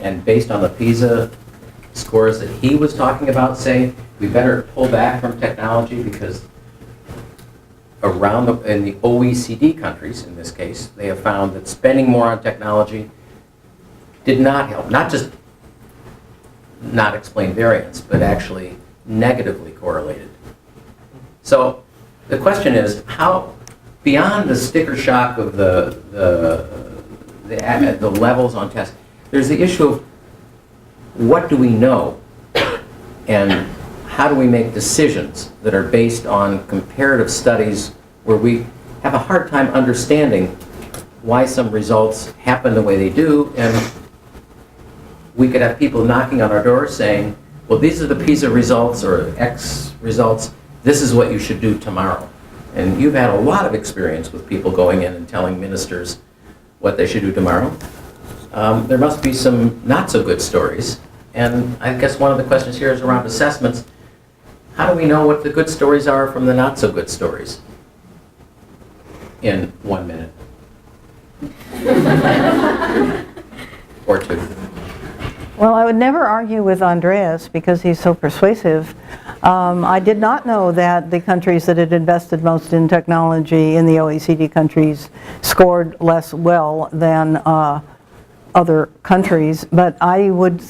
and based on the PISA scores that he was talking about, say we better pull back from technology because in the OECD countries, in this case, they have found that spending more on technology did not help, not just not explain variance, but actually negatively correlated. So the question is, how, beyond the sticker shock of the levels on tests, there's the issue of what do we know and how do we make decisions that are based on comparative studies where we have a hard time understanding why some results happen the way they do, and we could have people knocking on our doors saying, well, these are the PISA results or X results, this is what you should do tomorrow. and you've had a lot of experience with people going in and telling ministers what they should do tomorrow. There must be some not-so-good stories. And I guess one of the questions here is around assessments. How do we know what the good stories are from the not-so-good stories? In 1 minute. Or 2. Well, I would never argue with Andreas because he's so persuasive. I did not know that the countries that had invested most in technology in the OECD countries scored less well than other countries, but I would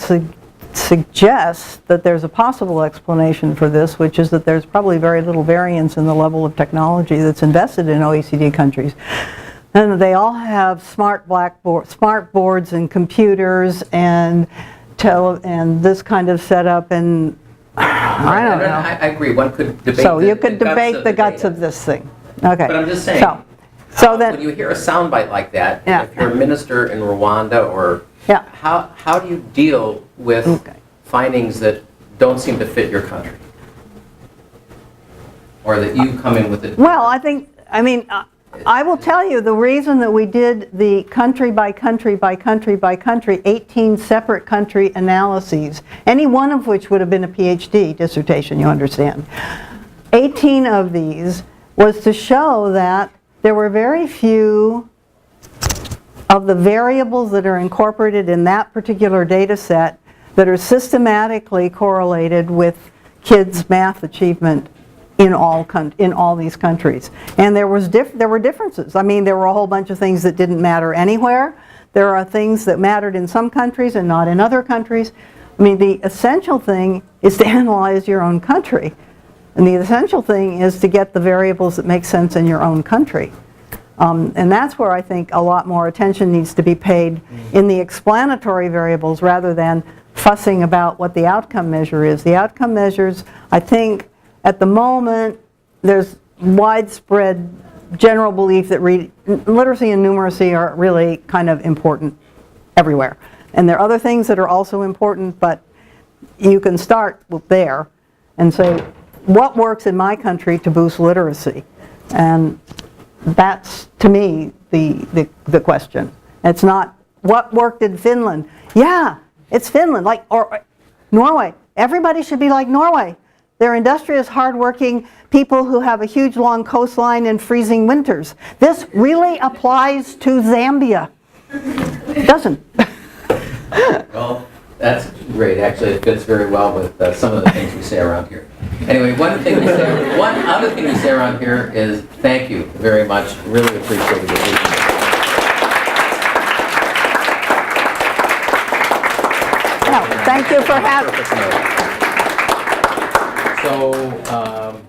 suggest that there's a possible explanation for this, which is that there's probably very little variance in the level of technology that's invested in OECD countries. And they all have smart boards and computers and this kind of setup, and I don't know. I agree. One could debate. So you could debate the guts of this thing. Okay. But I'm just saying. So then, when you hear a soundbite like that, Yeah. if you're a minister in Rwanda, or Yeah. how do you deal with findings that don't seem to fit your country, or that you come in with it? well, I will tell you the reason that we did the country by country by country by country, 18 separate country analyses, any one of which would have been a PhD dissertation, you understand. 18 of these was to show that there were very few of the variables that are incorporated in that particular data set that are systematically correlated with kids' math achievement in all these countries. And there were differences. I mean, there were a whole bunch of things that didn't matter anywhere. There are things that mattered in some countries and not in other countries. I mean, the essential thing is to analyze your own country. And the essential thing is to get the variables that make sense in your own country. And that's where I think a lot more attention needs to be paid in the explanatory variables rather than fussing about what the outcome measure is. The outcome measures, I think, at the moment, there's widespread general belief that literacy and numeracy are really kind of important everywhere. And there are other things that are also important, but you can start there and say, what works in my country to boost literacy? And that's, to me, the question. It's not, what worked in Finland? Yeah, it's Finland, or Norway. Everybody should be like Norway. They're industrious, hardworking people who have a huge, long coastline and freezing winters. This really applies to Zambia. It doesn't. Well, that's great. Actually, it fits very well with some of the things we say around here. Anyway, one other thing we say around here is thank you very much. Really appreciate it. No, thank you for having. So.